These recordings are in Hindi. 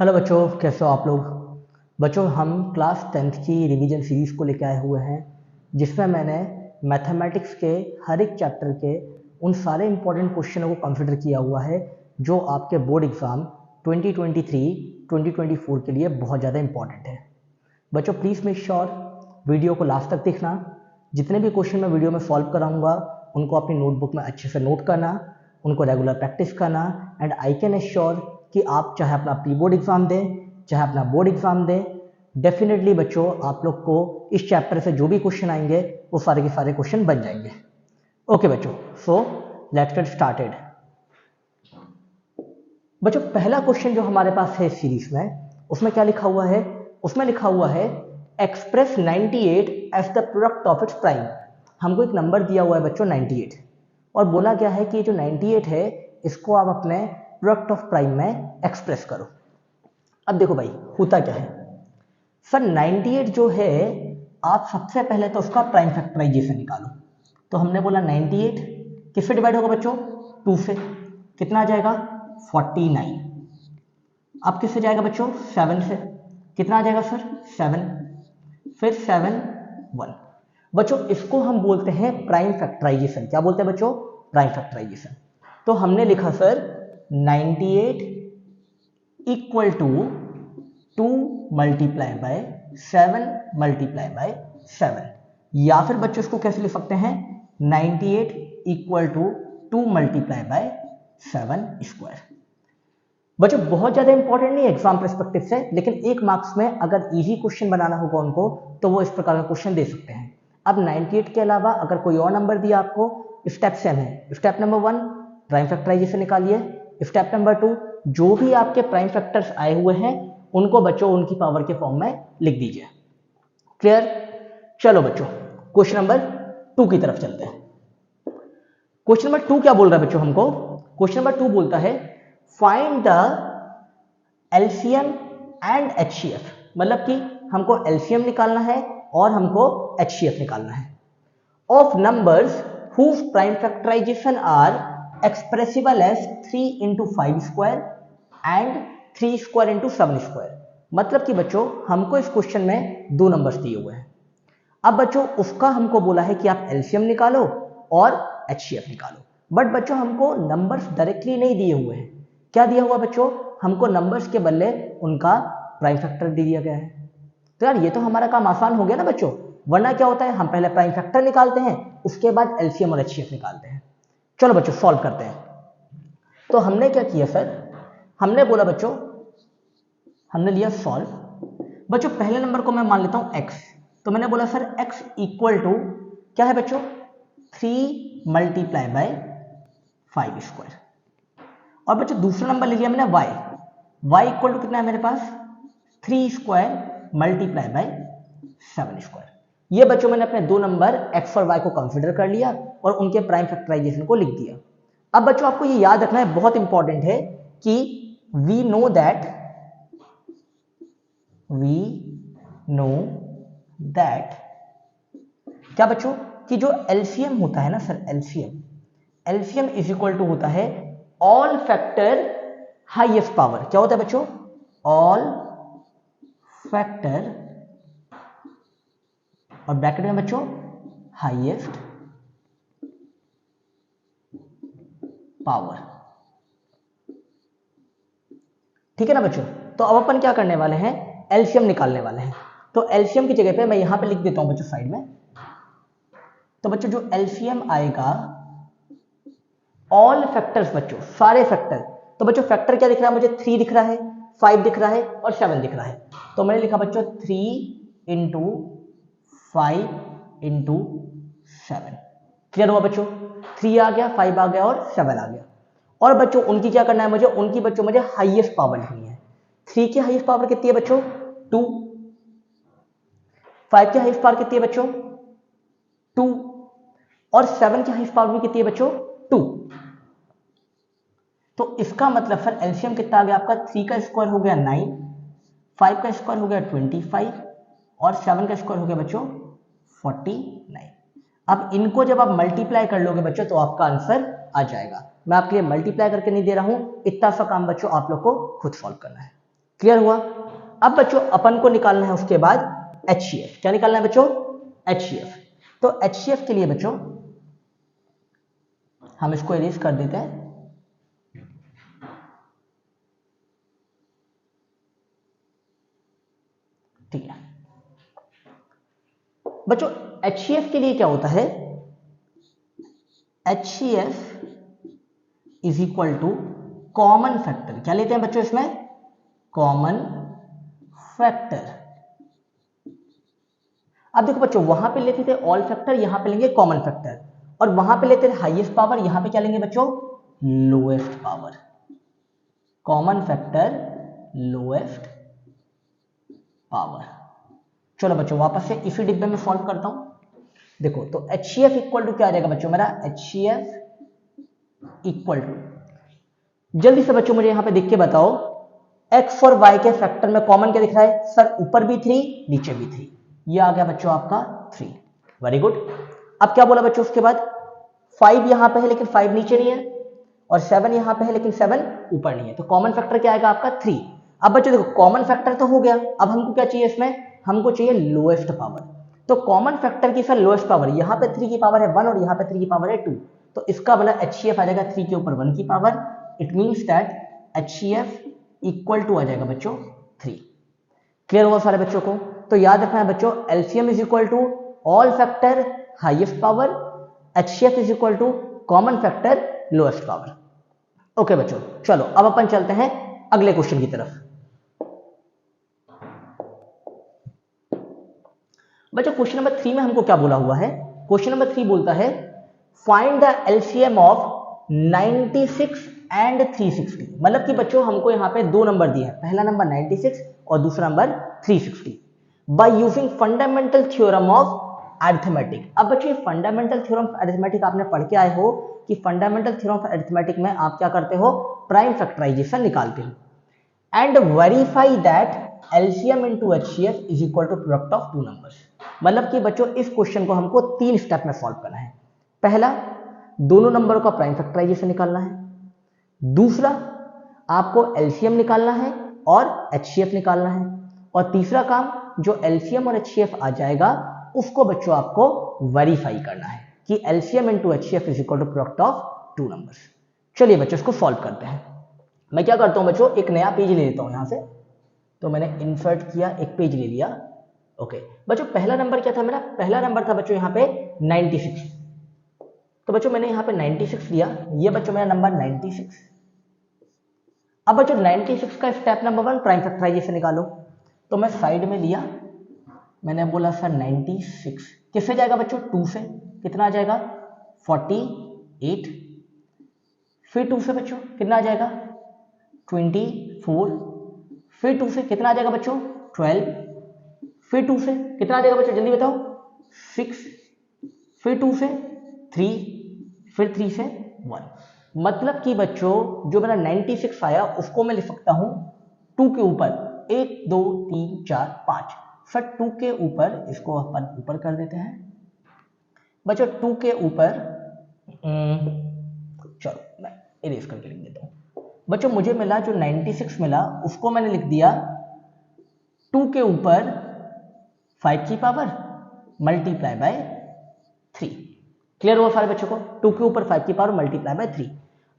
हेलो बच्चों, कैसे हो आप लोग। बच्चों, हम क्लास 10th की रिवीजन सीरीज़ को लेकर आए हुए हैं, जिसमें मैंने मैथमेटिक्स के हर एक चैप्टर के उन सारे इंपॉर्टेंट क्वेश्चनों को कंसिडर किया हुआ है जो आपके बोर्ड एग्ज़ाम 2023-2024 के लिए बहुत ज़्यादा इंपॉर्टेंट है। बच्चों, प्लीज़ मेक श्योर वीडियो को लास्ट तक देखना। जितने भी क्वेश्चन मैं वीडियो में सॉल्व कराऊंगा उनको अपनी नोटबुक में अच्छे से नोट करना, उनको रेगुलर प्रैक्टिस करना। एंड आई कैन एश्योर कि आप चाहे अपना प्री बोर्ड एग्जाम दें, चाहे अपना बोर्ड एग्जाम दें, डेफिनेटली बच्चों आप लोग को इस चैप्टर से जो भी क्वेश्चन आएंगे वो सारे के सारे क्वेश्चन बन जाएंगे। ओके बच्चों, सो लेट्स गेट स्टार्टेड। बच्चों, पहला क्वेश्चन जो हमारे पास है इस सीरीज में, उसमें क्या लिखा हुआ है? उसमें लिखा हुआ है express 98 as the product of its prime. हमको एक नंबर दिया हुआ है बच्चों 98, और बोला गया है कि ये जो 98 है इसको आप अपने प्रोडक्ट ऑफ प्राइम में एक्सप्रेस करो। अब देखो भाई, होता क्या है सर, 98 जो है आप सबसे पहले तो उसका प्राइम फैक्टराइजेशन निकालो। तो हमने बोला 98 किससे डिवाइड होगा बच्चों? 2 से। कितना आ जाएगा? 49। अब किससे जाएगा बच्चों? 7 से। कितना आ जाएगा सर? 7। फिर 7 1। बच्चों, इसको हम बोलते हैं प्राइम फैक्टराइजेशन। क्या बोलते हैं बच्चों? Prime factorisation. तो हमने लिखा sir 98 equal to 2 multiply by 7 multiply by 7। या फिर बच्चों इसको कैसे लिख सकते हैं? 98 equal to 2 multiply by 7 square. बच्चों, बहुत ज्यादा इंपॉर्टेंट नहीं एग्जाम पर्सपेक्टिव से, लेकिन 1 मार्क्स में अगर इजी क्वेश्चन बनाना होगा उनको तो वो इस प्रकार का क्वेश्चन दे सकते हैं। अब 98 के अलावा अगर कोई और नंबर दिया आपको, स्टेप सेम है। स्टेप नंबर 1 प्राइम फैक्टराइजेशन निकालिए। स्टेप नंबर 2 जो भी आपके प्राइम फैक्टर्स आए हुए हैं उनको बच्चों उनकी पावर के फॉर्म में लिख दीजिए। क्लियर? चलो बच्चों, क्वेश्चन नंबर 2 की तरफ चलते हैं। क्वेश्चन नंबर 2 क्या बोल रहा है बच्चों हमको? क्वेश्चन नंबर 2 बोलता है find the LCM and HCF. मतलब कि हमको एलसीएम निकालना है और हमको एचसीएफ निकालना है of numbers whose prime factorization are expressible as 3 into 5 square and 3 square into 7 square। मतलब कि बच्चों हमको इस क्वेश्चन में 2 नंबर्स दिए हुए हैं। अब बच्चों उसका हमको बोला है कि आप एलसीएम निकालो और एचसीएफ निकालो, बट बच्चों हमको नंबर्स डायरेक्टली नहीं दिए हुए हैं। क्या दिया हुआ बच्चों? हमको नंबर्स के बदले उनका प्राइम फैक्टर दे दिया गया है। तो यार ये तो हमारा काम आसान हो गया ना बच्चों, वरना क्या होता है हम पहले प्राइम फैक्टर निकालते हैं उसके बाद एलसीएम और एचसीएफ निकालते हैं। चलो बच्चों सॉल्व करते हैं। तो हमने क्या किया सर, हमने बोला बच्चों, हमने लिया सॉल्व। बच्चों पहले नंबर को मैं मान लेता हूं x, तो मैंने बोला सर x इक्वल टू क्या है बच्चों? 3 मल्टीप्लाई बाय 5 स्क्वायर। और बच्चों दूसरा नंबर ले लिया मैंने y इक्वल टू कितना है मेरे पास? 3 स्क्वायर मल्टीप्लाई बाय 7 स्क्वायर। ये बच्चों मैंने अपने 2 नंबर x और y को कंसीडर कर लिया और उनके प्राइम फैक्टराइजेशन को लिख दिया। अब बच्चों आपको ये याद रखना है, बहुत इंपॉर्टेंट है कि वी नो दैट क्या बच्चों कि जो एलसीएम होता है ना sir, LCM is equal to होता है ऑल फैक्टर हाईएस्ट पावर। क्या होता है बच्चों? ऑल फैक्टर और ब्रैकेट में बच्चों हाईएस्ट पावर। ठीक है ना बच्चों? तो अब अपन क्या करने वाले हैं? एलसीएम निकालने वाले हैं। तो एलसीएम की जगह पे मैं यहां पे लिख देता हूं बच्चों साइड में। तो बच्चों जो एलसीएम आएगा ऑल फैक्टर्स, बच्चों सारे फैक्टर। तो बच्चों फैक्टर क्या दिख रहा है मुझे? 3 दिख रहा है, 5 दिख रहा है और 7 दिख रहा है। तो मैंने लिखा बच्चों 3 इंटू 5 इंटू 7। क्लियर हुआ बच्चों? 3 आ गया, 5 आ गया और 7 आ गया। और बच्चों उनकी क्या करना है मुझे? उनकी बच्चों मुझे हाईएस्ट पावर लिखनी है। 3 की हाईएस्ट पावर कितनी है बच्चों? 2। 5 की हाईएस्ट पावर कितनी है बच्चों? 2। और 7 की हाईएस्ट पावर भी कितनी है बच्चों? 2। तो इसका मतलब सर एलसीएम कितना आ गया आपका? 3 का स्क्वायर हो गया 9, 5 का स्क्वायर हो गया 25 और 7 का स्क्वायर हो गया बच्चों 49। अब इनको जब आप मल्टीप्लाई कर लोगे बच्चों तो आपका आंसर आ जाएगा। मैं आपके लिए मल्टीप्लाई करके नहीं दे रहा हूं, इतना सा काम बच्चों आप लोग को खुद सॉल्व करना है। क्लियर हुआ? अब बच्चों अपन को निकालना है उसके बाद HCF। क्या निकालना है बच्चों? HCF। तो HCF के लिए बच्चों हम इसको इरेज कर देते हैं। ठीक है बच्चों, HCF के लिए क्या होता है? HCF is equal to common factor. क्या लेते हैं बच्चों इसमें? Common factor. अब देखो बच्चों, वहां पे लेते थे ऑल फैक्टर, यहां पे लेंगे कॉमन फैक्टर, और वहां पे लेते थे हाईएस्ट पावर, यहां पे क्या लेंगे बच्चों? Lowest power. Common factor, lowest power. चलो बच्चों वापस से इसी डिब्बे में सॉल्व करता हूं। देखो तो HCF इक्वल टू क्या आ जाएगा बच्चों मेरा? HCF इक्वल टू, जल्दी से बच्चों मुझे यहां पे देख के बताओ, x और y के फैक्टर में कॉमन क्या दिख रहा है? सर ऊपर भी 3, नीचे भी 3। ये आ गया बच्चों आपका 3। Very good. अब क्या बोला बच्चों उसके बाद? 5 यहां पे है लेकिन 5 नीचे नहीं है, और 7 यहां पे है लेकिन 7 ऊपर नहीं है, तो कॉमन फैक्टर क्या आएगा आपका? 3। अब बच्चों देखो, कॉमन फैक्टर तो हो गया, अब हमको क्या चाहिए इसमें? हमको चाहिए लोएस्ट पावर। तो कॉमन फैक्टर की सर लोएस्ट पावर, यहां पे 3 की पावर है 1 और यहां पे 3 की पावर है 2, तो इसका बना HCF आ जाएगा 3 के ऊपर 1 की power. It means that HCF equal to आ जाएगा बच्चों 3। क्लियर हुआ सारे बच्चों को? तो याद रखना है बच्चों, LCM is equal to all factor highest power, HCF is equal to common factor lowest power. Okay बच्चों, चलो अब अपन चलते हैं अगले क्वेश्चन की तरफ। बच्चों क्वेश्चन नंबर 3 में हमको क्या बोला हुआ है? क्वेश्चन नंबर 3 बोलता है find the LCM of 96 and 360। मतलब कि बच्चों हमको यहाँ पे दो नंबर दिए हैं, पहला नंबर 96 और दूसरा number 360, by using fundamental theorem of arithmetic. अब बच्चों फंडामेंटल थ्योरम ऑफ अरिथमेटिक आपने पढ़ के आए हो कि फंडामेंटल थ्योरम ऑफ अरिथमेटिक में आप क्या करते हो? प्राइम फैक्टराइजेशन निकालते हो, and verify that LCM into HCF is equal to product of two numbers। मतलब कि बच्चों इस क्वेश्चन को हमको 3 स्टेप में सॉल्व करना है। पहला, दोनों नंबरों का प्राइम फैक्टराइजेशन निकालना है। दूसरा, आपको LCM निकालना है और HCF निकालना है। और तीसरा काम, जो LCM और HCF आ जाएगा उसको बच्चों आपको वेरीफाई करना है कि LCM into HCF is equal to product of two numbers। चलिए बच्चों इसको सॉल्व करते हैं। मैं क्या करता हूं बच्चों, एक नया पेज ले लेता हूं यहां से, तो मैंने इंसर्ट किया, एक पेज ले लिया। ओके बच्चों, पहला नंबर क्या था मेरा? पहला नंबर था बच्चों यहाँ पे 96, तो बच्चों मैंने यहाँ पे 96 लिया, ये बच्चों मेरा नंबर 96। अब बच्चों 96 का स्टेप नंबर 1 प्राइम फैक्टराइजेशन निकालो, तो मैं साइड में लिया, मैंने बोला सर 96 किससे जाएगा बच्चों? 2 से। कितना आ जाएगा? 48। फिर 2 से बच्चों कितना आ जाएगा? 24। फिर 2 से कितना आ जाएगा बच्चों? 12। फिर 2 से कितना आ जाएगा बच्चों? जल्दी बताओ। 6। फिर 2 से 3। फिर 3 से 1। मतलब कि बच्चों जो मेरा 96 आया उसको मैं लिख सकता हूं 2 के ऊपर 1 2 3 4 5। सर 2 के ऊपर, इसको अपन ऊपर कर देते हैं बच्चों, 2 के ऊपर, चलो मैं इरेज करके लिख देता हूं बच्चों। मुझे मिला जो 96 मिला उसको मैंने लिख दिया 2 के ऊपर 5 की पावर मल्टीप्लाई बाय 3। क्लियर हुआ सारे बच्चों को? 2 के ऊपर 5 की पावर मल्टीप्लाई बाय 3।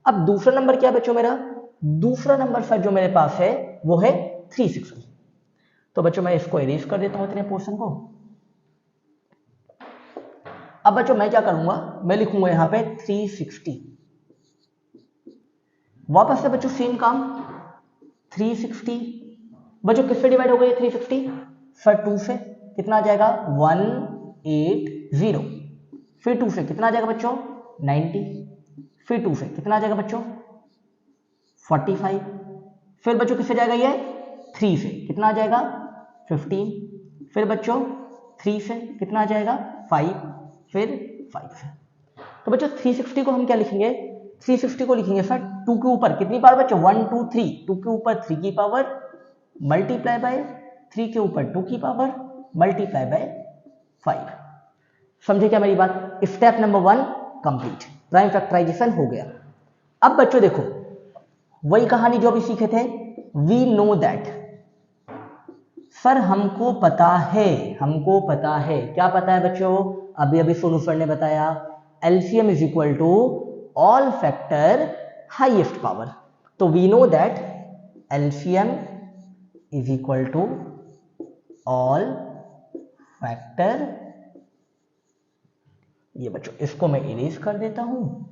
अब दूसरा नंबर क्या बच्चों मेरा? दूसरा नंबर सर जो मेरे पास है वो है 360। तो बच्चों मैं इसको इरेज कर देता हूं इतने पोर्शन को। अब बच्चों मैं क्या करूंगा, मैं लिखूंगा यहां पे 360। वापस से बच्चों सेम काम, 360 बच्चों किससे डिवाइड हो गई 360? सर 2 से। कितना आ जाएगा? 180। फिर 2 से कितना आ जाएगा बच्चों? 90। फिर 2 से कितना आ जाएगा बच्चों? 45। फिर बच्चों किससे जाएगा ये? 3 से कितना आ जाएगा? 15। फिर बच्चों 3 से कितना आ जाएगा? 5। फिर 5 से। तो बच्चों 360 को हम क्या लिखेंगे? 360 को लिखेंगे सर 2 के ऊपर कितनी पावर बच्चों? 1 2 3। 2 के ऊपर 3 की पावर मल्टीप्लाई बाय 3 के ऊपर 2 की पावर मल्टीप्लाई बाय 5। समझे क्या मेरी बात? Step number 1 complete, prime factorisation हो गया। अब बच्चों देखो वही कहानी जो अभी सीखे थे, वी नो दैट सर हमको पता है, हमको पता है, क्या पता है बच्चों? अभी अभी सोनू सर ने बताया, LCM is equal to all factor highest power. तो we know that LCM is equal to all factor, ये बच्चों इसको मैं इरेज कर देता हूं।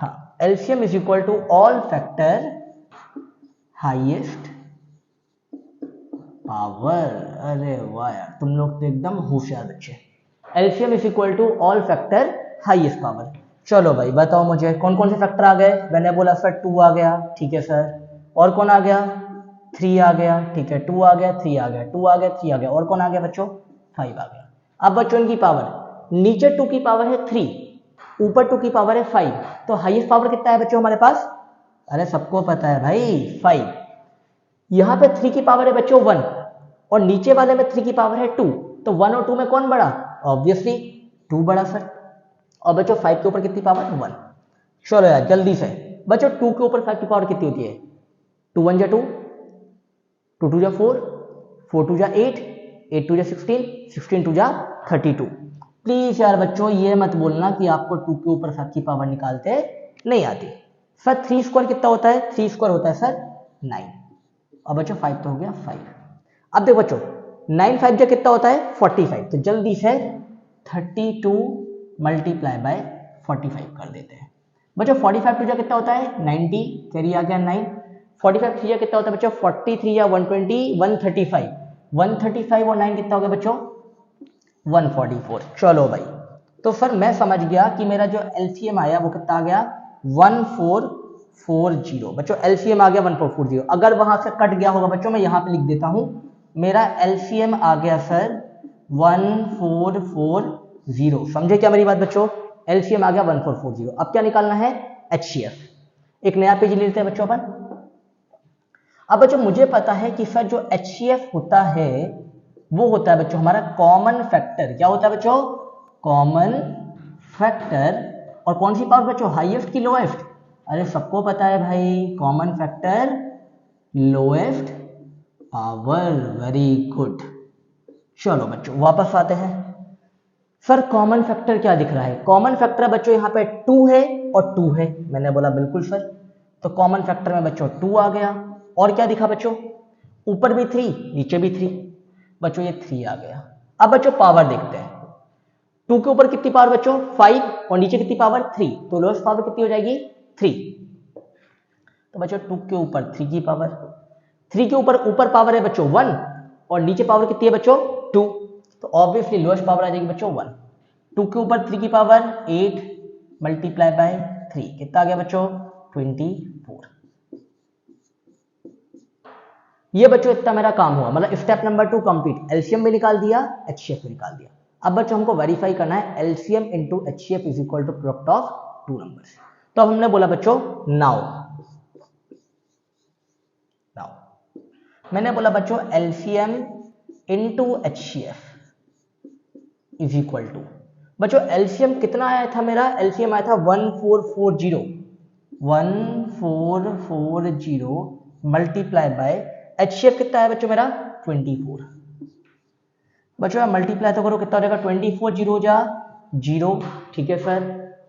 हाँ, LCM is equal to all factor highest power. अरे वाह यार, तुम लोग तो एकदम होशियार बच्चे। LCM is equal to all factor highest power. चलो भाई बताओ मुझे कौन कौन से फैक्टर आ गए? मैंने बोला सर 2 आ गया, ठीक है सर। और कौन आ गया? 3 आ गया, ठीक है। 2 आ गया, 3 आ गया, 2 आ गया, 3 आ गया। और कौन आ गया बच्चों? 5 आ गया। अब बच्चों इनकी पावर, नीचे 2 की पावर है 3, ऊपर 2 की पावर है 5, तो हाईएस्ट पावर कितना है बच्चों हमारे पास? अरे सबको पता है भाई, 5। यहाँ पे 3 की पावर है बच्चों 1, और नीचे वाले में 3 की पावर है 2, तो 1 और 2 में कौन बड़ा? ऑब्वियसली 2 बड़ा सर। और बच्चों 5 के ऊपर कितनी पावर? 1। चलो यार जल्दी से बच्चों, 2 के ऊपर 5 की पावर कितनी होती है? 2 1 जा 2, 2 2 जा 4, 4 2 जा 8, 8 2 जा 16, 16 2 जा 32। प्लीज यार बच्चों ये मत बोलना कि आपको 2 के ऊपर 5 की पावर निकालते नहीं आती। सर 3 स्क्वायर कितना होता है? 3 स्क्वायर होता है सर 9। और बच्चों 5 तो हो गया 5। अब देखो बच्चों 9 5 जा कितना होता है? 45। तो जल्दी से 32 मल्टीप्लाई बाय 45 कर देते हैं बच्चों। 45 2 जा कितना होता है? 90, कैरी आ गया 9। 45 3 जा कितना होता है बच्चों? 43 या 120, 135, 135 और 9 कितना हो गया बच्चों? 144। चलो भाई, तो सर मैं समझ गया कि मेरा जो एलसीएम आया वो कितना आ गया? 1440। बच्चों एलसीएम आ गया 1440। अगर वहां से कट गया होगा बच्चों, मैं यहां पे लिख देता हूं, मेरा एलसीएम आ गया सर 1440। समझे क्या मेरी बात बच्चों? एलसीएम आ गया 1440। अब क्या निकालना है? एचसीएफ। एक नया पेज ले लेते हैं बच्चों अपन। अब बच्चों मुझे पता है कि सर जो एचसीएफ होता है वो होता है बच्चों हमारा कॉमन फैक्टर। क्या होता है बच्चों? Common factor. और कौन सी पावर बच्चों? हाईएस्ट की लोएस्ट? अरे सबको पता है भाई, common factor lowest power. Very good. चलो बच्चों वापस आते हैं। सर कॉमन फैक्टर क्या दिख रहा है? कॉमन फैक्टर बच्चों यहाँ पे 2 है और 2 है। मैंने बोला बिल्कुल सर। तो कॉमन फैक्टर में बच्चों 2 आ गया। और क्या दिखा बच्चों? ऊपर भी 3, नीचे भी 3। बच्चों ये 3 आ गया। अब बच्चों पावर देखते हैं। 2 के ऊपर कितनी पावर बच्चों? 5, और नीचे कितनी पावर? 3। तो लोएस्ट पावर कितनी हो जाएगी? 3। तो बच्चों 2 के ऊपर 3 की पावर, 3 के ऊपर पावर है बच्चों 1, और नीचे पावर कितनी है बच्चों? 2। तो ऑब्वियसली लोएस्ट पावर आ जाएगी बच्चों 1। 2 के ऊपर 3 की पावर 8 मल्टीप्लाई बाय 3 कितना आ गया बच्चों? 24। ये बच्चों इतना मेरा काम हुआ, मतलब स्टेप नंबर 2 कंप्लीट। एलसीएम भी निकाल दिया, एचसीएफ भी निकाल दिया। अब बच्चों हमको वेरीफाई करना है LCM into HCF is equal to product of 2 numbers. तो हमने बोला बच्चों नाउ मैंने बोला बच्चों LCM into HCF is equal to, बच्चों एलसीएम कितना आया था मेरा? एलसीएम आया था 1440 मल्टीप्लाई बाय एचसीएफ कितना है बच्चों मेरा? 24। बच्चों मल्टीप्लाई तो करो, कितना हो जाएगा? 24 0 जा 0, ठीक है सर।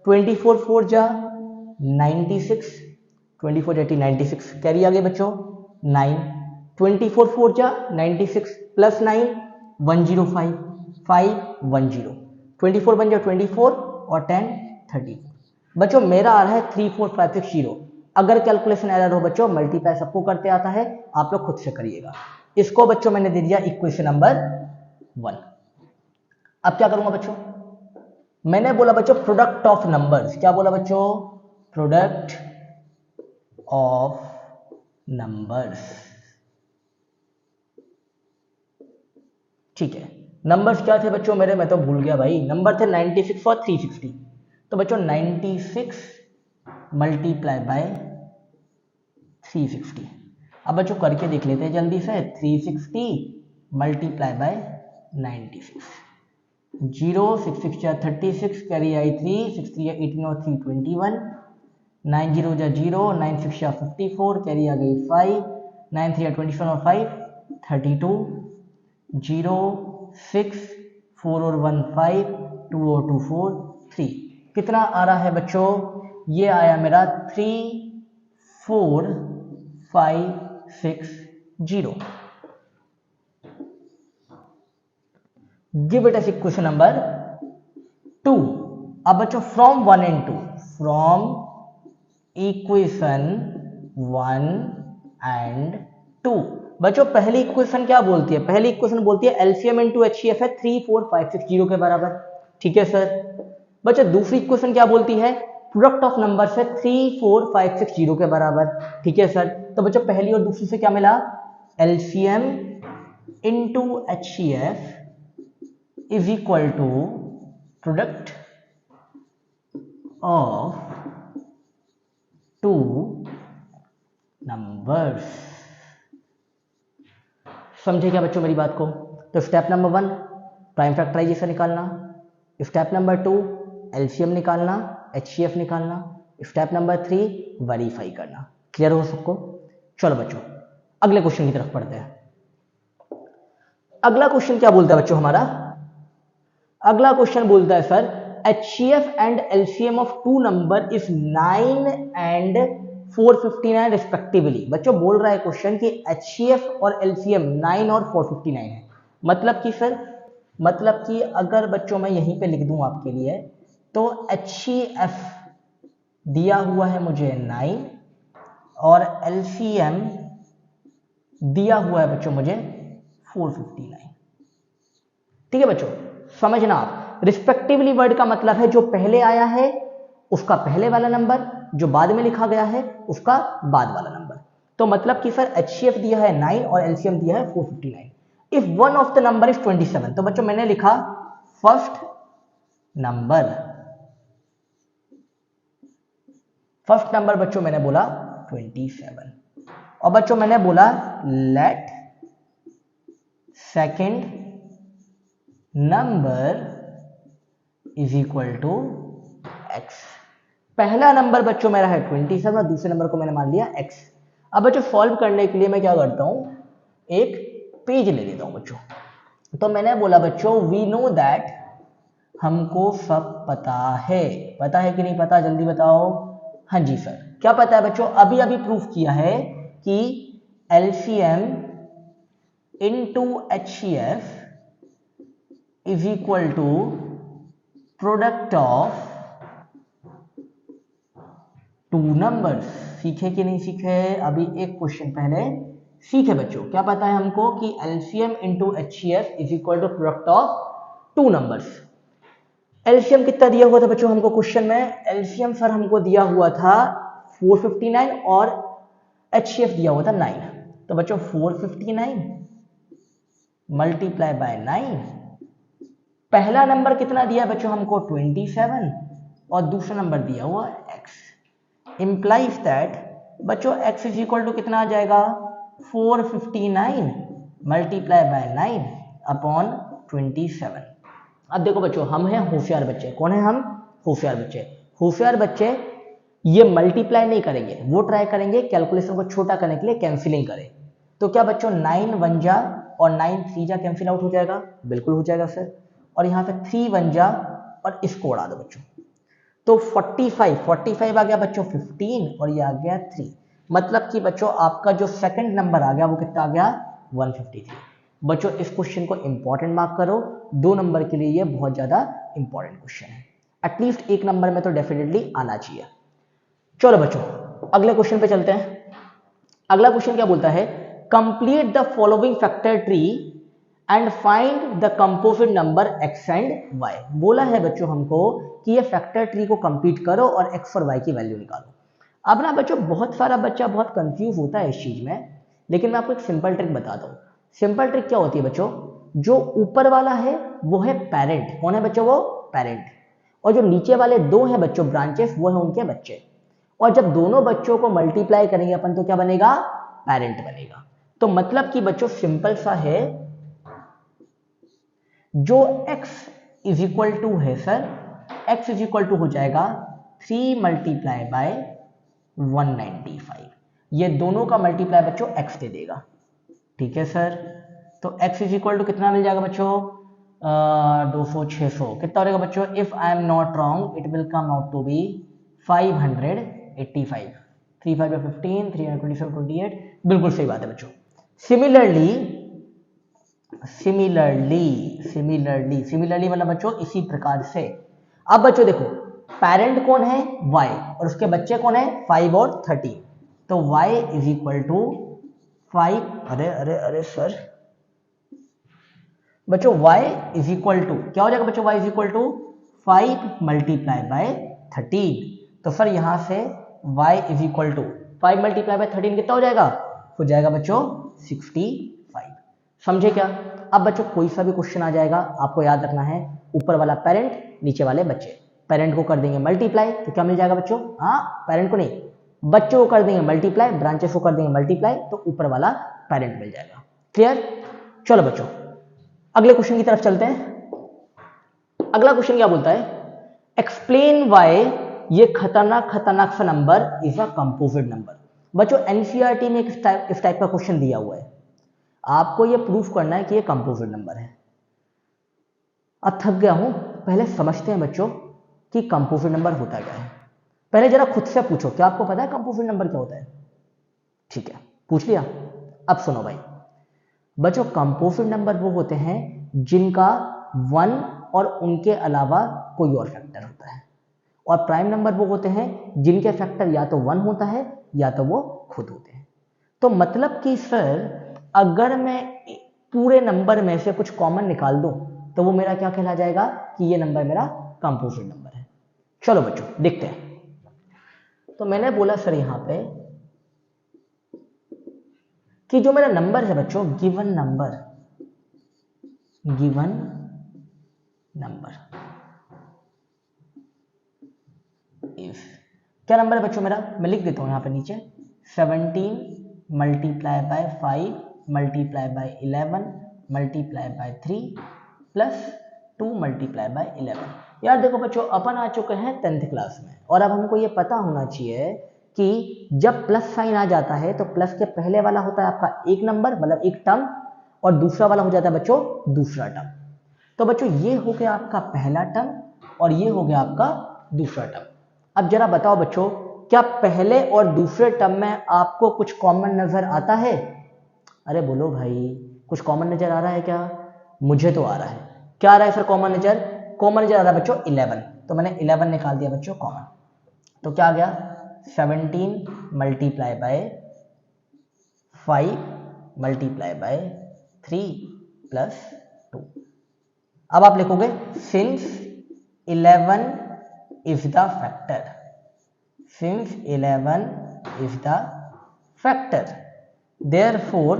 24 4 जा 96, 24 80 96, कैरी आ गई बच्चों 9। 24 4 जा 96 प्लस 9 105 510। 24 बन जाओ 24 और 10 30। बच्चों मेरा आ रहा है 34560। अगर कैलकुलेशन एरर हो बच्चों, मल्टीप्लाई सबको करते आता है, आप लोग खुद से करिएगा। इसको बच्चों मैंने दे दिया इक्वेशन नंबर 1। अब क्या करूंगा बच्चों? मैंने बोला बच्चों प्रोडक्ट ऑफ नंबर्स। क्या बोला बच्चों? प्रोडक्ट ऑफ नंबर्स, ठीक है। नंबर्स क्या थे बच्चों मेरे? मैं तो भूल गया भाई। नंबर थे 96 और 360। तो बच्चों 96 मल्टीप्लाई बाय 360। अब बच्चों करके देख लेते हैं जल्दी से। 360 मल्टीप्लाई बाय 96, 0 6 6 जा 36, कैरी आई 3, 6 3 18 और 3 21, 9 0 जा 0, 9 6 जा 54, कैरी आ गई 5, 9 3 27 और 5 32, 0, 6, 4 और 1 5, 2 और 2 4, 3। कितना आ रहा है बच्चों? ये आया मेरा 3 4 5 6 0। Give it as equation number 2। अब बच्चों from 1 and 2, from equation 1 and 2। बच्चों पहली इक्वेशन क्या बोलती है? पहली इक्वेशन बोलती है एलसीएम इंटू एचसीएफ है 3 4 5 6 0 के बराबर। ठीक है सर। बच्चों दूसरी इक्वेशन क्या बोलती है? प्रोडक्ट ऑफ नंबर है 3 4 5 6 0 के बराबर। ठीक है सर। तो बच्चों पहली और दूसरी से क्या मिला? LCM into HCF is equal to product of two numbers. समझे क्या बच्चों मेरी बात को? तो स्टेप नंबर 1 प्राइम फैक्टराइजेशन निकालना, स्टेप नंबर 2 एलसीएम निकालना, एचसीएफ निकालना, स्टेप नंबर 3 वेरीफाई करना। क्लियर हो सबको? चलो बच्चों अगले क्वेश्चन की तरफ पढ़ते हैं। अगला क्वेश्चन क्या बोलता है बच्चों हमारा? अगला क्वेश्चन बोलता है sir HCF and LCM of two number is 9 and 459 respectively. बच्चों बोल रहा है क्वेश्चन कि एचसीएफ और एलसीएम 9 और 459 है। मतलब कि सर, मतलब कि अगर बच्चों मैं यहीं पे लिख दूं आपके लिए, तो एचसीएफ दिया हुआ है मुझे 9 और एलसीएम दिया हुआ है बच्चों मुझे 459। ठीक है बच्चों, समझना आप। रिस्पेक्टिवली वर्ड का मतलब है जो पहले आया है उसका पहले वाला नंबर, जो बाद में लिखा गया है उसका बाद वाला नंबर। तो मतलब कि सर एचसीएफ दिया है 9 और एलसीएम दिया है 459। If one of the number is 27, तो बच्चों मैंने लिखा फर्स्ट नंबर बच्चों मैंने बोला 27, और बच्चों मैंने बोला let second number is equal to x. पहला नंबर बच्चों मेरा है 27 और दूसरे नंबर को मैंने मान लिया x। अब बच्चों सॉल्व करने के लिए मैं क्या करता हूं, एक पेज ले लेता हूं बच्चों। तो मैंने बोला बच्चों वी नो दैट, हमको सब पता है। पता है कि नहीं पता? जल्दी बताओ। हाँ जी सर, क्या पता है बच्चों? अभी अभी प्रूफ किया है कि LCM into HCF is equal to product of two numbers. सीखे कि नहीं सीखे? अभी एक क्वेश्चन पहले सीखे बच्चों। क्या पता है हमको कि LCM into HCF is equal to product of two numbers. LCM कितना दिया हुआ था बच्चों हमको क्वेश्चन में? एलसीएम सर हमको दिया हुआ था 459 और एचसीएफ दिया हुआ था 9। तो बच्चों 459 मल्टीप्लाई बाय 9, पहला नंबर कितना दिया बच्चों हमको 27 और दूसरा नंबर दिया हुआ x। इंप्लाइज दैट बच्चों x इज इक्वल टू कितना आ जाएगा 459 मल्टीप्लाई बाय 9 अपॉन 27। अब देखो बच्चों हम हैं होशियार बच्चे। कौन है हम? होशियार बच्चे। होशियार बच्चे ये मल्टीप्लाई नहीं करेंगे, वो ट्राई करेंगे कैलकुलेशन को छोटा करने के लिए कैंसिलिंग करें। तो क्या बच्चों 9 1 जा और 9 3 जा कैंसिल आउट हो जाएगा? बिल्कुल हो जाएगा सर। और यहाँ पे 3 1 जा और इसको उड़ा दो बच्चों, तो 45 आ गया बच्चों 15 और ये आ गया 3। मतलब कि बच्चों आपका जो सेकंड नंबर आ गया वो कितना आ गया 153। बच्चों इस क्वेश्चन को इंपॉर्टेंट मार्क करो, 2 नंबर के लिए ये बहुत ज्यादा इंपॉर्टेंट क्वेश्चन है। एटलीस्ट एक नंबर में तो डेफिनेटली आना चाहिए। चलो बच्चों अगले क्वेश्चन पे चलते हैं। अगला क्वेश्चन क्या बोलता है? Complete the following factor tree and find the composite number x and y। बोला है बच्चों हमको कि ये फैक्टर ट्री को कंप्लीट करो और x और y की वैल्यू निकालो। अब ना बच्चों बहुत सारा बच्चा बहुत कंफ्यूज होता है इस चीज में, लेकिन मैं आपको एक सिंपल ट्रिक बताता हूँ। सिंपल ट्रिक क्या होती है बच्चों? जो ऊपर वाला है वो है पेरेंट। कौन है बच्चों? वो पेरेंट। और जो नीचे वाले 2 हैं बच्चों ब्रांचेस, वो है उनके बच्चे। और जब दोनों बच्चों को मल्टीप्लाई करेंगे अपन तो क्या बनेगा? पेरेंट बनेगा। तो मतलब कि बच्चों सिंपल सा है, जो x इज इक्वल टू है sir, x is equal to हो जाएगा 3 मल्टीप्लाई बाय 195। ये दोनों का मल्टीप्लाई बच्चों x दे देगा। ठीक है सर। तो x इज इक्वल टू कितना मिल जाएगा बच्चों, 200 600 कितना हो जाएगा बच्चों, if I am not wrong it will come out to be 585, 3 5 15, 325 28, बिल्कुल सही बात है बच्चों। सिमिलरली मतलब बच्चों इसी प्रकार से। अब बच्चों देखो पेरेंट कौन है y और उसके बच्चे कौन है 5 और 13, तो y इज इक्वल टू 5, अरे सर बच्चों y इज इक्वल टू क्या हो जाएगा बच्चों, y is equal to 5 multiply by 13, तो सर यहां से y is equal to 5 multiply by 13 कितना हो जाएगा बच्चों 65। समझे क्या। अब बच्चों कोई सा भी क्वेश्चन आ जाएगा आपको याद रखना है ऊपर वाला पेरेंट नीचे वाले बच्चे, पेरेंट को कर देंगे मल्टीप्लाई तो क्या मिल जाएगा बच्चों, हाँ पेरेंट को नहीं बच्चों को कर देंगे मल्टीप्लाई, ब्रांचेस को कर देंगे मल्टीप्लाई, तो ऊपर वाला पेरेंट मिल जाएगा। क्लियर। चलो बच्चों अगले क्वेश्चन की तरफ चलते हैं। अगला क्वेश्चन क्या बोलता है, एक्सप्लेन वाई ये खतरनाक सा number is a composite number. बच्चों एनसीईआरटी में इस टाइप का क्वेश्चन दिया हुआ है, आपको ये प्रूफ करना है कि ये कंपोजिट नंबर है। अब थक गया हूं, पहले समझते हैं बच्चों कि कंपोजिट नंबर होता क्या है। पहले जरा खुद से पूछो क्या आपको पता है कंपोजिट नंबर क्या होता है। ठीक है पूछ लिया। अब सुनो भाई बच्चों कंपोजिट नंबर वो होते हैं जिनका 1 और उनके अलावा कोई और फैक्टर होता है, और प्राइम नंबर वो होते हैं जिनके फैक्टर या तो 1 होता है या तो वो खुद होते हैं। तो मतलब कि सर अगर मैं पूरे नंबर में से कुछ कॉमन निकाल दूं तो वो मेरा क्या कहला जाएगा कि ये नंबर मेरा कंपोजिट नंबर है। चलो बच्चों देखते हैं। तो मैंने बोला सर यहां पे कि जो मेरा नंबर है बच्चों गिवन नंबर इफ क्या नंबर है बच्चों मेरा, मैं लिख देता हूं यहां पे नीचे 17 multiply by 5 multiply bye 11 multiply by 3 plus 2 multiply bye 11। यार देखो बच्चों अपन आ चुके हैं 10th क्लास में, और अब हमको ये पता होना चाहिए कि जब प्लस साइन आ जाता है तो प्लस के पहले वाला होता है आपका एक नंबर मतलब एक टर्म, और दूसरा वाला हो जाता है बच्चों दूसरा टर्म। तो बच्चों ये हो गया आपका पहला टर्म और ये हो गया आपका दूसरा टर्म। अब जरा बताओ बच्चों क्या पहले और दूसरे टर्म में आपको कुछ कॉमन नजर आता है। अरे बोलो भाई कुछ कॉमन नजर आ रहा है क्या, मुझे तो आ रहा है। क्या आ रहा है सर कॉमन नजर आ रहा है बच्चों 11, तो मैंने 11 निकाल दिया बच्चों कॉमन, तो क्या आ गया 17 multiply by 5 multiply bye 3 plus 2। अब आप लिखोगे since 11 is the factor, since 11 is the factor therefore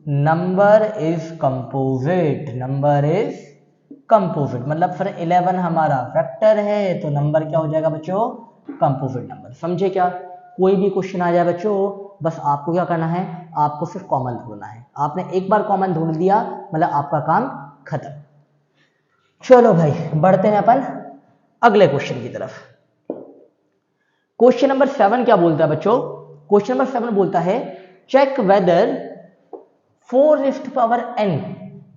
number is composite, number is composite मतलब फिर 11 हमारा फैक्टर है तो नंबर क्या हो जाएगा बच्चों कंपोजिट नंबर। समझे क्या। कोई भी क्वेश्चन आ जाए बच्चों बस आपको क्या करना है, आपको सिर्फ कॉमन ढूंढना है। आपने एक बार कॉमन ढूंढ दिया मतलब आपका काम खत्म। चलो भाई बढ़ते हैं अपन अगले क्वेश्चन की तरफ। क्वेश्चन नंबर 7 क्या बोलता है बच्चों, क्वेश्चन नंबर 7 बोलता है check whether 4n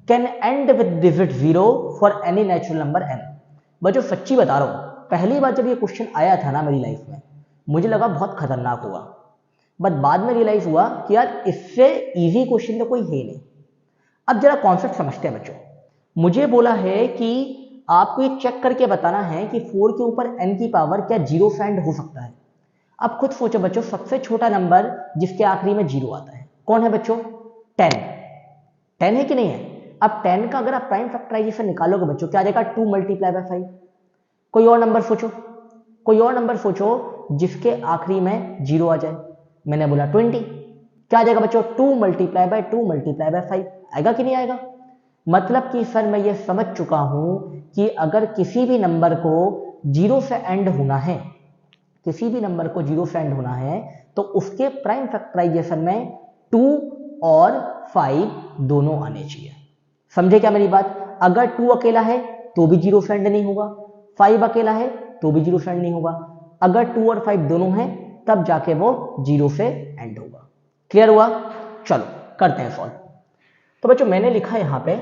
can end with digit 0 for any natural number n। बच्चों सच्ची बता रहा हूं पहली बार जब ये क्वेश्चन आया था ना मेरी लाइफ में मुझे लगा बहुत खतरनाक होगा, बट बाद में रियलाइज हुआ कि यार इससे इजी क्वेश्चन तो कोई है नहीं। अब जरा कॉन्सेप्ट समझते हैं बच्चों। मुझे बोला है कि आपको ये चेक करके बताना है कि 4 के ऊपर n की पावर क्या 0 से एंड हो सकता है। अब खुद सोचो बच्चों सबसे छोटा नंबर जिसके आखिरी में 0 आता है कौन है बच्चों 10 है कि नहीं है। अब 10 का अगर आप प्राइम फैक्टराइजेशन निकालोगे बच्चों क्या आ जाएगा 2 मल्टीप्लाई बाय 5। कोई और नंबर सोचो जिसके आखिरी में 0 आ जाए। मैंने बोला 20, क्या आ जाएगा बच्चों 2 मल्टीप्लाई बाय 2 मल्टीप्लाई बाय 5। आएगा कि नहीं आएगा। मतलब कि सर मैं ये समझ चुका हूं कि अगर किसी भी नंबर को 0 से एंड होना है, किसी भी नंबर को 0 से एंड होना है तो उसके प्राइम फैक्टराइजेशन में 2 और 5 दोनों आने चाहिए। समझे क्या मेरी बात। अगर 2 अकेला है तो भी 0 से एंड नहीं होगा, 5 अकेला है तो भी 0 से एंड नहीं होगा। अगर 2 और 5 दोनों हैं तब जाके वो 0 से एंड होगा। क्लियर हुआ। चलो करते हैं सॉल्व। तो बच्चों मैंने लिखा यहां पे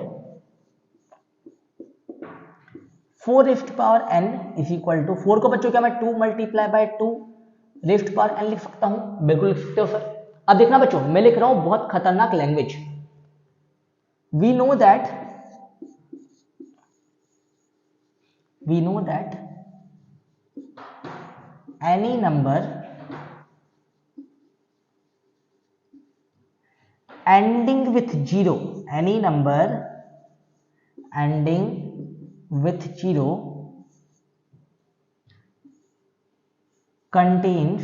4 raised power n is equal to 4 को बच्चों क्या मैं 2 multiply by 2 raised power n लिख सकता हूं? बिल्कुल लिख सकते हो सर। अब देखना बच्चों, मैं लिख रहा हूं बहुत खतरनाक language. We know that any number ending with 0 contains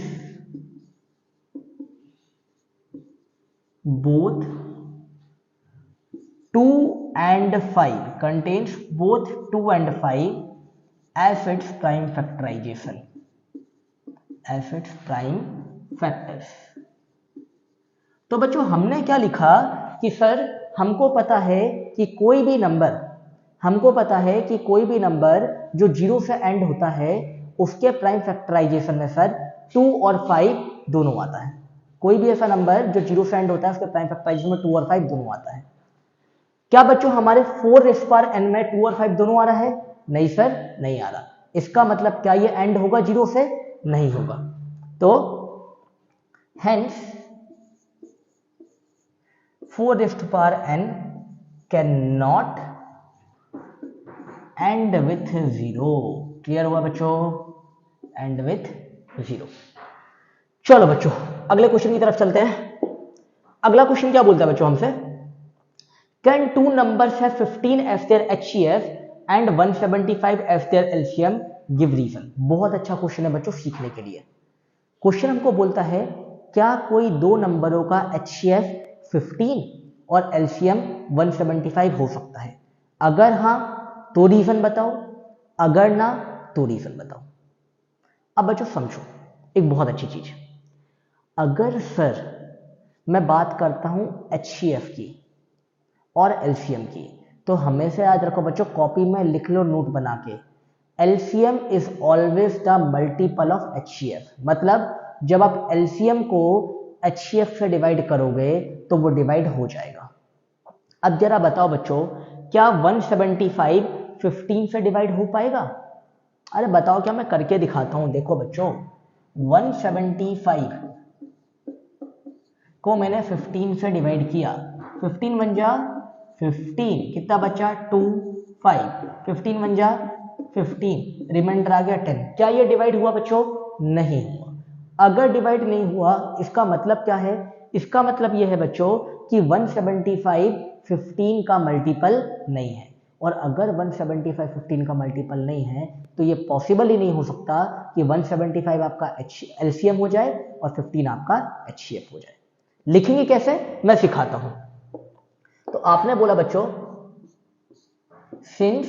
both 2 and 5 as its prime factorization, तो बच्चों हमने क्या लिखा कि सर हमको पता है कि कोई भी नंबर जो 0 से एंड होता है उसके प्राइम फैक्टराइजेशन में सर 2 और 5 दोनों आता है। कोई भी ऐसा नंबर जो 0 से एंड होता है उसके प्राइम फैक्टराइजेशन में 2 और 5 दोनों आता है। क्या बच्चों हमारे 4 रेज़ पावर n में 2 और 5 दोनों आ रहा है? नहीं सर, नहीं आ रहा। इसका मतलब क्या ये एंड होगा 0 से? नहीं होगा। तो hence 4 rays power n can not and with 0। Clear हुआ बच्चों? And with 0। चलो बच्चों अगले क्वेश्चन की तरफ चलते हैं। अगला क्वेश्चन क्या बोलता है बच्चों हमसे? Can two numbers have 15 as their HCF and 175 as their LCM? Give reason। बहुत अच्छा क्वेश्चन है बच्चों सीखने के लिए। क्वेश्चन हमको बोलता है क्या कोई दो नंबरों का HCF 15 और LCM 175 हो सकता है? अगर हाँ तो रीजन बताओ, अगर ना तो रीजन बताओ। अब बच्चों समझो एक बहुत अच्छी चीज, अगर सर मैं बात करता हूं HCF की और LCM की, तो हमेशा याद रखो बच्चों, कॉपी में लिख लो नोट बना के, LCM is always the multiple of HCF। मतलब जब आप LCM को HCF से डिवाइड करोगे तो वो डिवाइड हो जाएगा। अब जरा बताओ बच्चों, क्या 175 15 से डिवाइड हो पाएगा? अरे बताओ, क्या मैं करके दिखाता हूं। देखो बच्चों 175 को मैंने 15 से डिवाइड किया, 15 बन जा 15, कितना बचा 2 5, 15 बन जा 15, रिमाइंडर आ गया 10। क्या ये डिवाइड हुआ बच्चों? नहीं हुआ। अगर डिवाइड नहीं हुआ इसका मतलब क्या है? इसका मतलब ये है बच्चों कि 175 15 का मल्टीपल नहीं है, और अगर 175 15 का मल्टीपल नहीं है तो ये पॉसिबल ही नहीं हो सकता कि 175 आपका LCM हो जाए और 15 आपका HCF हो जाए। लिखेंगे कैसे मैं सिखाता हूं। तो आपने बोला बच्चों since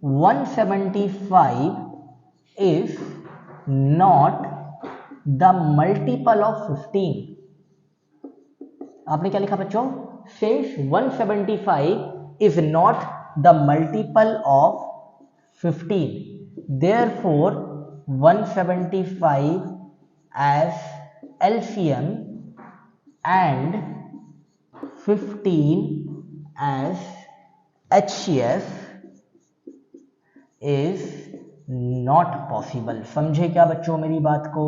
175 is not the multiple of 15, आपने क्या लिखा बच्चों? Since 175 is not the multiple of 15, therefore 175 as LCM and 15 as HCF is not possible। समझे क्या बच्चों मेरी बात को?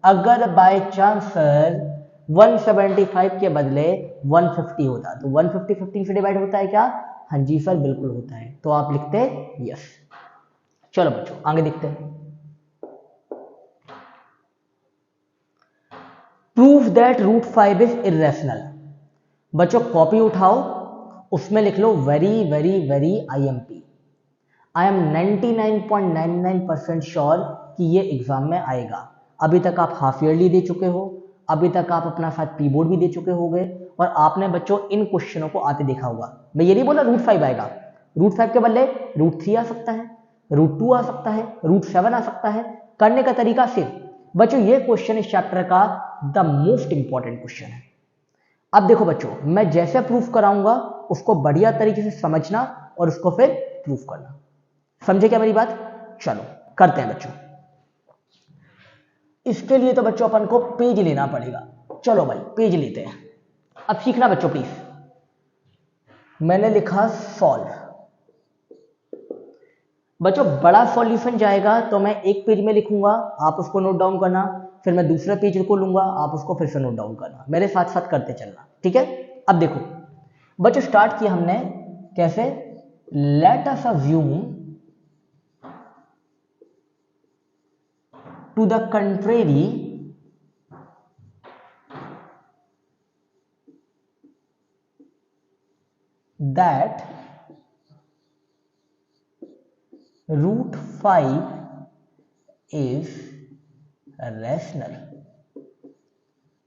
अगर बाय चांस सर 175 के बदले 150 होता तो 150 15 से डिवाइड होता है क्या? हाँ जी सर बिल्कुल होता है। तो आप लिखते यस। चलो बच्चों आगे देखते हैं। Proof that root 5 is irrational. बच्चों कॉपी उठाओ, उसमें लिख लो very very very IMP। I am 99.99% sure कि ये एग्जाम में आएगा। अभी तक आप हाफ ईयरली दे चुके हो, अभी तक आप अपना साथ प्री बोर्ड भी दे चुके होंगे, और आपने बच्चों इन क्वेश्चनों को आते देखा होगा। मैं ये नहीं बोला रूट 5 आएगा, रूट 5 के बदले रूट 3 आ सकता है, रूट 2 आ सकता है, रूट 7 आ सकता है। करने का तरीका सिर्फ बच्चों ये क्वेश्चन इस चैप्टर का द मोस्ट इंपॉर्टेंट क्वेश्चन है। अब देखो बच्चों मैं जैसे प्रूफ कराऊंगा उसको बढ़िया तरीके से समझना और उसको फिर प्रूफ करना। समझे क्या मेरी बात? चलो करते हैं बच्चों। इसके लिए तो बच्चों अपन को पेज लेना पड़ेगा। चलो भाई पेज लेते हैं। अब सीखना बच्चों प्लीज। मैंने लिखा सॉल्व। बच्चों बड़ा सॉल्यूशन जाएगा तो मैं एक पेज में लिखूंगा, आप उसको नोट डाउन करना, फिर मैं दूसरे पेज को लूंगा, आप उसको फिर से नोट डाउन करना, मेरे साथ साथ करते चलना, ठीक है। अब देखो बच्चों स्टार्ट किया हमने कैसे, let us assume to the contrary that √5 is rational.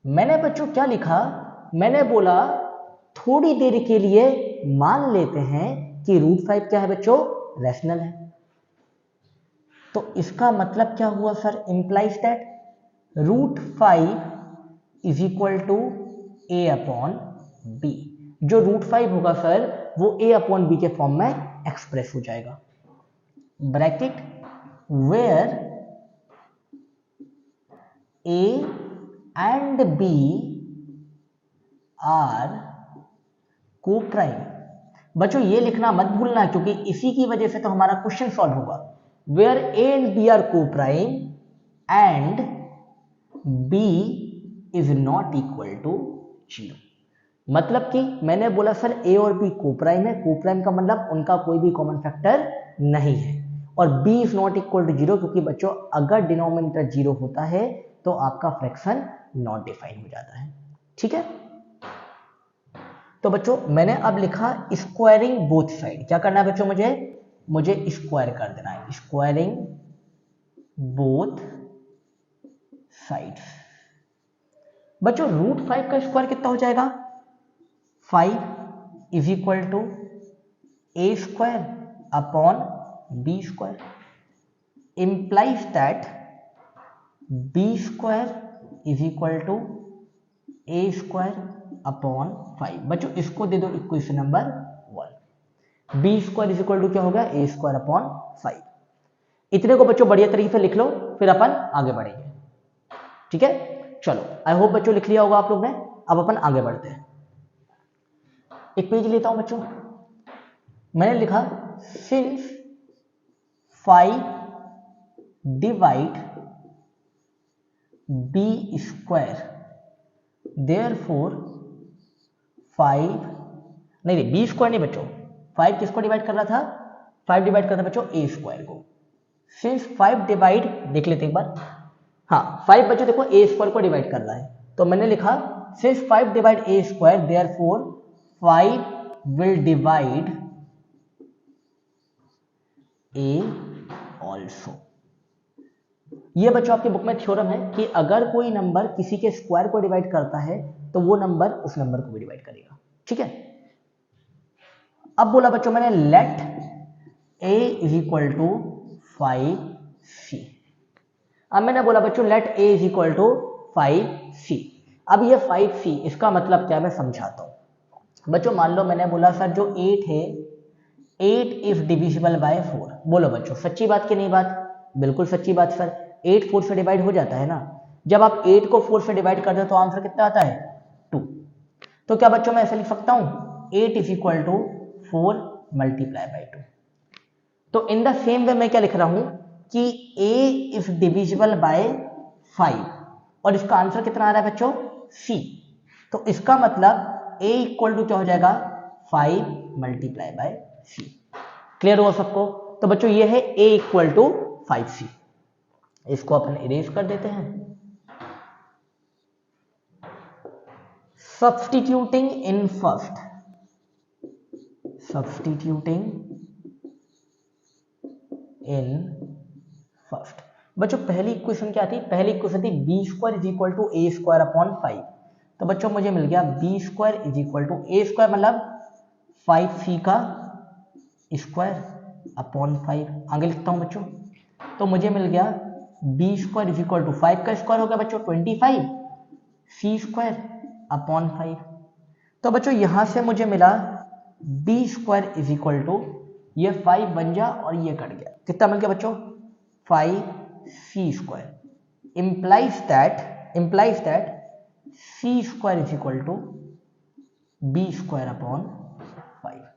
मैंने बच्चों क्या लिखा, मैंने बोला थोड़ी देर के लिए मान लेते हैं कि √5 क्या है बच्चों, रैशनल है। तो इसका मतलब क्या हुआ sir, implies that √5 is equal to a upon b। जो √5 होगा सर वो a अपॉन b के फॉर्म में एक्सप्रेस हो जाएगा। Bracket where a and b are coprime. बच्चों ये लिखना मत भूलना क्योंकि इसी की वजह से तो हमारा क्वेश्चन सॉल्व होगा। Where a and b are coprime and b is not equal to 0। मतलब कि मैंने बोला सर a और b को प्राइम है, को प्राइम का मतलब उनका कोई भी कॉमन फैक्टर नहीं है, और b is not equal to 0 क्योंकि बच्चों अगर डिनोमिनेटर 0 होता है तो आपका फ्रैक्शन नॉट डिफाइन हो जाता है, ठीक है। तो बच्चों मैंने अब लिखा स्क्वायरिंग बोथ साइड। क्या करना है बच्चों, मुझे स्क्वायर कर देना है, स्क्वायरिंग बोथ साइड्स। बच्चों √5 का स्क्वायर कितना हो जाएगा, 5 is equal to a square upon b square, implies that b square is equal to a square upon 5। बच्चों इसको दे दो equation number 1। b square is equal to क्या होगा, a स्क्वायर अपॉन 5। इतने को बच्चों बढ़िया तरीके से लिख लो, फिर अपन आगे बढ़ेंगे, ठीक है। चलो आई होप बच्चों लिख लिया होगा आप लोग ने। अब अपन आगे बढ़ते हैं, एक पेज लेता हूं बच्चों। मैंने लिखा since 5 divide b square therefore 5 नहीं b स्क्वायर नहीं बच्चों, 5 किसको डिवाइड कर रहा था, 5 डिवाइड कर रहा था बच्चों a स्क्वायर को। सिंस 5 डिवाइड देख लेते एक बार, हाँ 5 बच्चों देखो a स्क्वायर को डिवाइड कर रहा है, तो मैंने लिखा since 5 divide a square therefore 5 will divide a also. ये बच्चों आपके बुक में थ्योरम है कि अगर कोई नंबर किसी के स्क्वायर को डिवाइड करता है तो वो नंबर उस नंबर को भी डिवाइड करेगा, ठीक है। अब बोला बच्चों मैंने let a is equal to 5c। अब मैंने बोला बच्चों let a is equal to 5c। अब ये 5c इसका मतलब क्या मैं समझाता हूं। बच्चों मान लो मैंने बोला सर जो 8 है 8 इज डिविजिबल बाय 4। बोलो बच्चों सच्ची बात कि नहीं बात, बिल्कुल सच्ची बात सर, 8 4 से डिवाइड हो जाता है ना। जब आप 8 को 4 से डिवाइड करते हो तो आंसर कितना आता है 2। तो क्या बच्चों मैं ऐसे लिख सकता हूं 8 is equal to 4 multiply by 2। तो इन द सेम वे मैं क्या लिख रहा हूं कि a इज डिविजिबल बाय 5 और इसका आंसर कितना आ रहा है बच्चों c। तो इसका मतलब a इक्वल टू क्या हो जाएगा 5 मल्टीप्लाई बाय c। क्लियर हुआ सबको। तो बच्चों ये है a इक्वल टू 5c। इसको अपन इरेज कर देते हैं। Substituting in first, substituting in first. बच्चों पहली इक्वेशन क्या थी, पहली इक्वेशन थी b square is equal to a square upon 5। तो बच्चों मुझे मिल गया b square is equal to a square मतलब 5c का स्क्वायर अपॉन 5। आगे लिखता हूं बच्चों, तो मुझे मिल गया b square is equal to 5 का स्क्वायर हो गया बच्चों 25 c स्क्वायर अपॉन 5। तो बच्चों यहां से मुझे मिला b square is equal to ये 5 बन जा और ये कट गया, कितना मिल गया बच्चों 5c square. implies that c square is equal to b square upon 5।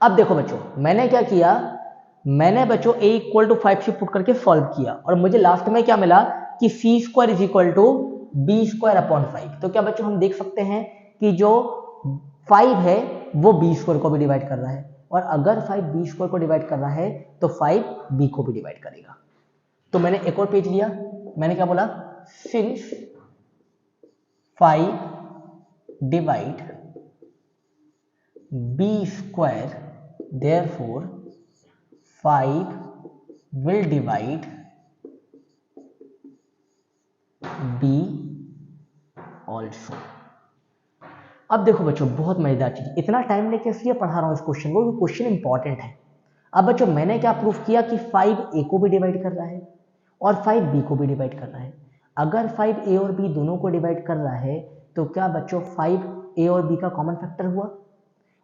अब देखो बच्चों, मैंने क्या किया, मैंने बच्चों a इक्वल टू 5 से पुट करके सॉल्व किया और मुझे लास्ट में क्या मिला कि c square is equal to b square upon 5। तो क्या बच्चों हम देख सकते हैं कि जो 5 है वो बी स्क्वायर को भी डिवाइड कर रहा है, और अगर 5 बी स्क्वायर को डिवाइड कर रहा है तो 5 बी को भी डिवाइड करेगा। तो मैंने एक और पेज लिया, मैंने क्या बोला, since 5 divide b square therefore 5 will divide b also। अब देखो बच्चों, बहुत मजेदार चीज, इतना टाइम लेके इसलिए पढ़ा रहा हूं इस क्वेश्चन को, क्वेश्चन इंपॉर्टेंट है। अब बच्चों मैंने क्या प्रूफ किया कि 5 a को भी डिवाइड कर रहा है और 5 b को भी डिवाइड कर रहा है। अगर 5 a और b दोनों को डिवाइड कर रहा है तो क्या बच्चों 5 a और b का कॉमन फैक्टर हुआ,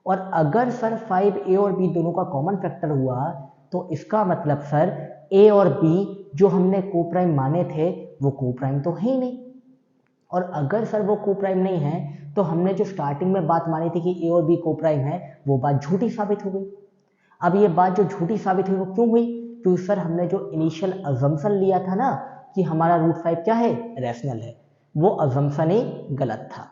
और अगर सर 5 a और b दोनों का कॉमन फैक्टर हुआ तो इसका मतलब सर a और b जो हमने को प्राइम माने थे वो को प्राइम तो है ही नहीं, और अगर सर वो को प्राइम नहीं है तो हमने जो स्टार्टिंग में बात मानी थी कि a और b को प्राइम है वो बात झूठी साबित हो गई। अब ये बात जो झूठी साबित हुई वो क्यों हुई, क्योंकि सर हमने जो इनिशियल अजम्पशन लिया था ना कि हमारा √5 क्या है, रैशनल है, वो अजम्पशन ही गलत था,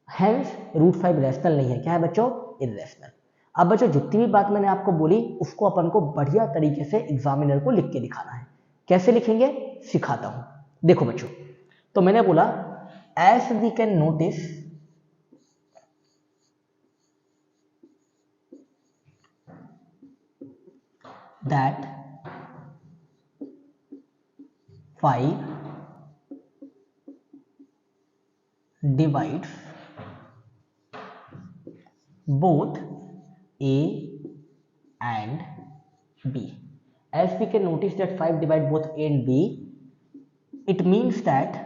हेंस √5 रैशनल नहीं है, क्या है बच्चों, इर्रेशनल। अब बच्चों जितनी भी बात मैंने आपको बोली उसको अपन को बढ़िया तरीके से एग्जामिनर को लिख के दिखाना है। कैसे लिखेंगे सिखाता हूं। देखो बच्चों, तो मैंने बोला as we can notice that 5 divides both a and b. As we can notice that 5 divide both a and b, it means that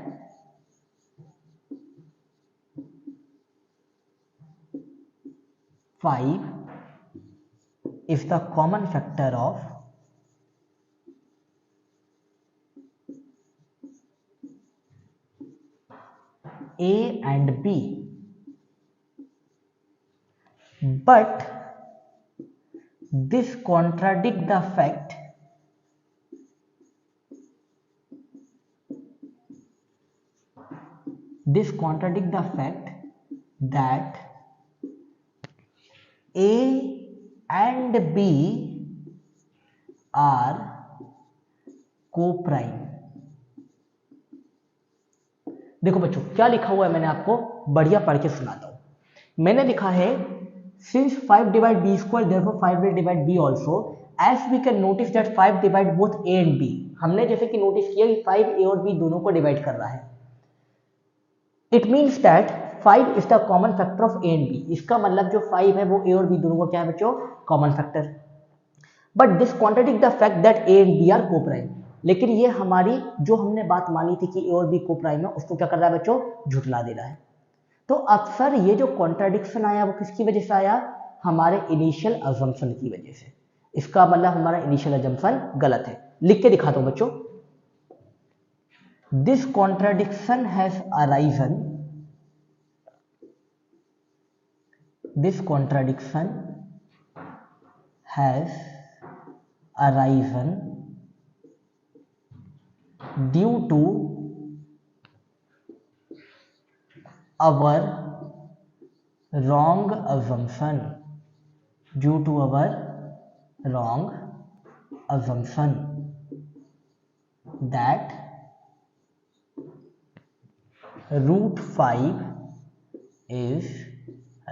5 is the common factor of a and b, but this contradicts the fact that a and b are co-prime। देखो बच्चों क्या लिखा हुआ है, मैंने आपको बढ़िया पढ़ के सुनाता हूं। मैंने लिखा है since 5 divide b square therefore 5 will divide b also, as we can notice that 5 divide both a and b। हमने जैसे कि नोटिस किया कि 5 a और b दोनों को डिवाइड कर रहा है। It means that 5 is the common factor of a and b। इसका मतलब जो 5 है वो a और b दोनों का क्या है बच्चों, common factor. But this contradict the fact that a and b are coprime. लेकिन ये हमारी जो हमने बात मानी थी कि a और b को प्राइम है उसको क्या कर रहा है बच्चों, झुठला दे रहा है। तो अक्सर ये जो कॉन्ट्राडिक्शन आया वो किसकी वजह से आया, हमारे इनिशियल अजम्पशन की वजह से। इसका मतलब हमारा इनिशियल अजम्पशन गलत है। लिख के दिखाता हूं बच्चों, this contradiction has arisen, this contradiction has arisen due to our wrong assumption, due to our wrong assumption that √5 is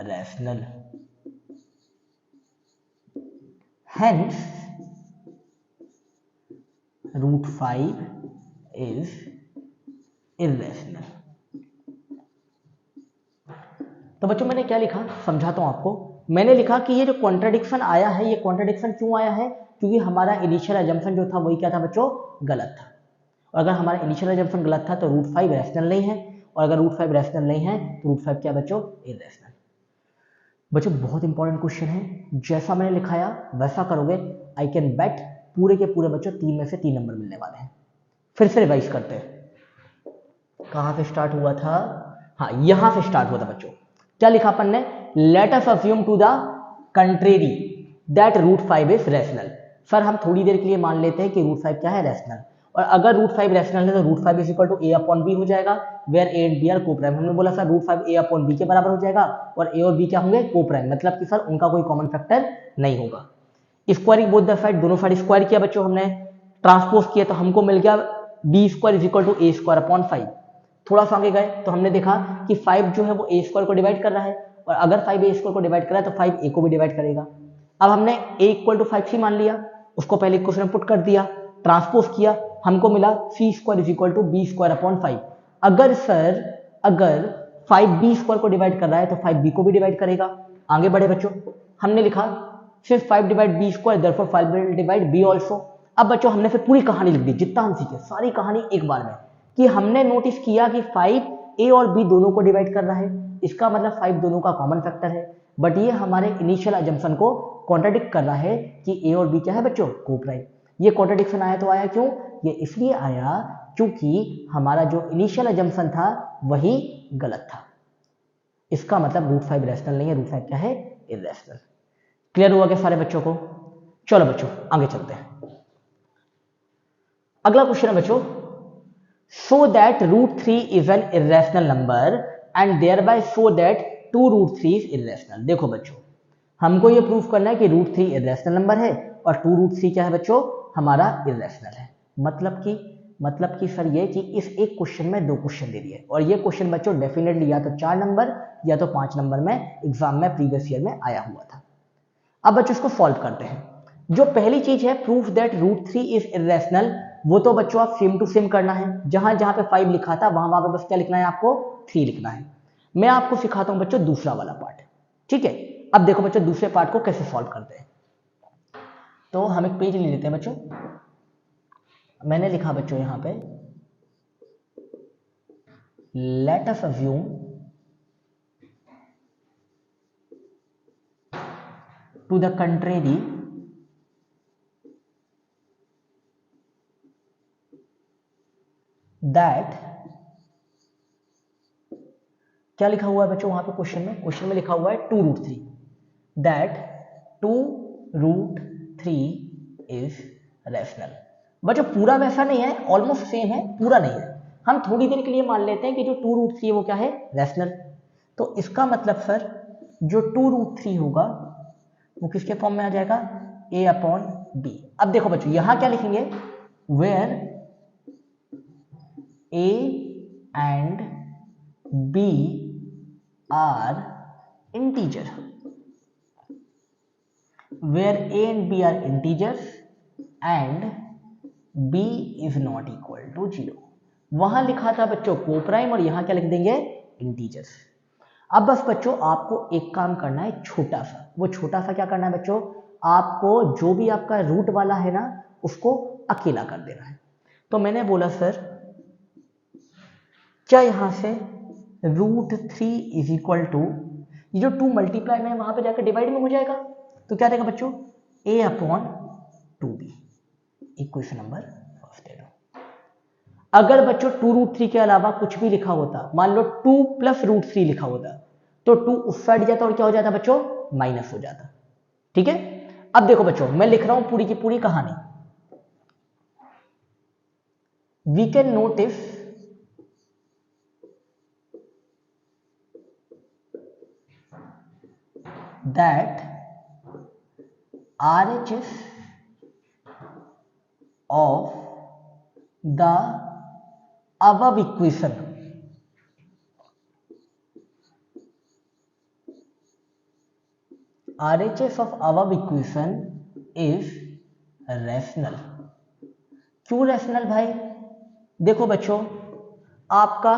rational, hence √5 is irrational। तो बच्चों मैंने क्या लिखा समझाता हूं आपको। मैंने लिखा कि ये जो कॉन्ट्राडिक्शन आया है, ये कॉन्ट्राडिक्शन क्यों आया है, क्योंकि हमारा इनिशियल अजम्पशन जो था वही क्या था बच्चों, गलत था। और अगर हमारा इनिशियल अजम्पशन गलत था तो √5 रैशनल नहीं है, और अगर √5 रैशनल नहीं है तो √5 क्या बच्चों, इरैशनल। बच्चों बहुत इंपॉर्टेंट क्वेश्चन है, जैसा मैंने लिखाया वैसा करोगे, आई कैन बेट पूरे के पूरे बच्चों 3 में से 3 नंबर मिलने वाले हैं। फिर से रिवाइज करते हैं, कहां से स्टार्ट हुआ था, हाँ यहां से स्टार्ट हुआ था बच्चों। क्या लिखा अपन ने, let us assume to the contrary that root 5 is rational. Sir हम थोड़ी देर के लिए मान लेते हैं कि रूट 5 क्या है, रैशनल, और अगर रूट 5 रैशनल है तो root 5 is equal to a upon b हो जाएगा, where a and b are coprime. हमने बोला sir root 5 a upon b के बराबर हो जाएगा और ए और बी क्या होंगे, को प्राइम, मतलब कि सर उनका कोई कॉमन फैक्टर नहीं होगा। स्क्वायरिंग बोथ द साइड, दोनों साइड स्क्वायर किया बच्चों हमने, ट्रांसपोज किया तो हमको मिल गया b square is equal to a square upon 5। थोड़ा सा आगे गए तो हमने देखा कि 5 जो है वो ए स्क्वायर को डिवाइड कर रहा है, और अगर 5 ए स्क्वायर को डिवाइड कर रहा है तो 5 ए को भी डिवाइड करेगा। अब हमने a इक्वल टू 5 सी मान लिया, उसको पहले इक्वेशन में पुट कर दिया, ट्रांसपोज किया, हमको मिला c square is equal to b square upon 5। अगर सर अगर 5 बी स्क्वायर को डिवाइड कर रहा है तो 5 बी को भी डिवाइड करेगा। आगे बढ़े बच्चों, हमने लिखा सिर्फ 5 divide b square, therefore 5 will divide b also. अब बच्चों हमने फिर पूरी कहानी लिख दी, जितना हम सीखे सारी कहानी एक बार में, कि हमने नोटिस किया कि 5 ए और बी दोनों को डिवाइड कर रहा है, इसका मतलब 5 दोनों का कॉमन फैक्टर है, बट ये हमारे इनिशियल अजम्पशन को कॉन्ट्राडिक्ट कर रहा है कि ए और बी क्या है बच्चों, को प्राइम। ये कॉन्ट्राडिक्शन आया तो आया क्यों, ये इसलिए आया क्योंकि हमारा जो इनिशियल अजम्पशन था वही गलत था। इसका मतलब रूट 5 रैशनल नहीं है, रूट 5 क्या है, इरैशनल। क्लियर हुआ क्या सारे बच्चों को? चलो बच्चों आगे चलते हैं। अगला क्वेश्चन है बच्चों, show that root 3 is an irrational number and thereby show that 2 root 3 is irrational. देखो बच्चों, हमको ये प्रूफ करना है कि रूट 3 इरैशनल नंबर है और 2 रूट 3 क्या है बच्चों, हमारा इरैशनल है। मतलब कि सर ये कि इस एक क्वेश्चन में 2 क्वेश्चन दे दिए, और ये क्वेश्चन बच्चों डेफिनेटली या तो 4 नंबर या तो 5 नंबर में एग्जाम में प्रीवियस ईयर में आया हुआ था। अब बच्चों इसको सॉल्व करते हैं। जो पहली चीज है proof that root 3 is irrational, वो तो बच्चों आप सेम टू सेम करना है, जहां जहां पे 5 लिखा था वहां पे बस क्या लिखना है, आपको 3 लिखना है। मैं आपको सिखाता हूं बच्चों दूसरा वाला पार्ट, ठीक है। अब देखो बच्चों दूसरे पार्ट को कैसे सॉल्व करते हैं। तो हम एक पेज ले लेते हैं बच्चों, मैंने लिखा बच्चों यहां पे let us assume to the contrary that, क्या लिखा हुआ है बच्चों वहां पे क्वेश्चन में लिखा हुआ है 2 root 3, that 2 root 3 is rational. बच्चों पूरा वैसा नहीं है, ऑलमोस्ट सेम है, पूरा नहीं है। हम थोड़ी देर के लिए मान लेते हैं कि जो 2 रूट 3 है वो क्या है, रैशनल। तो इसका मतलब सर जो 2 रूट 3 होगा वो किसके फॉर्म में आ जाएगा, a अपॉन बी। अब देखो बच्चों यहां क्या लिखेंगे, where a and b are integer, where a and b are integers and b is not equal to 0। वहां लिखा था बच्चों को प्राइम और यहां क्या लिख देंगे, इंटीजर्स। अब बस बच्चों आपको एक काम करना है छोटा सा, वो छोटा सा क्या करना है बच्चों, आपको जो भी आपका रूट वाला है ना उसको अकेला कर देना है। तो मैंने बोला सर क्या यहां से रूट 3 इज इक्वल टू, ये जो 2 मल्टीप्लाई में वहां पे जाकर डिवाइड में हो जाएगा, तो क्या देगा बच्चों, a upon 2b। Equation number first दे दो। अगर बच्चों 2 रूट 3 के अलावा कुछ भी लिखा होता, मान लो 2 प्लस रूट 3 लिखा होता, तो 2 उस साइड जाता और क्या हो जाता बच्चों, माइनस हो जाता, ठीक है। अब देखो बच्चों मैं लिख रहा हूं पूरी की पूरी कहानी। We can notice that RHS of the above equation RHS of above equation is rational। क्यों रैशनल भाई, देखो बच्चों आपका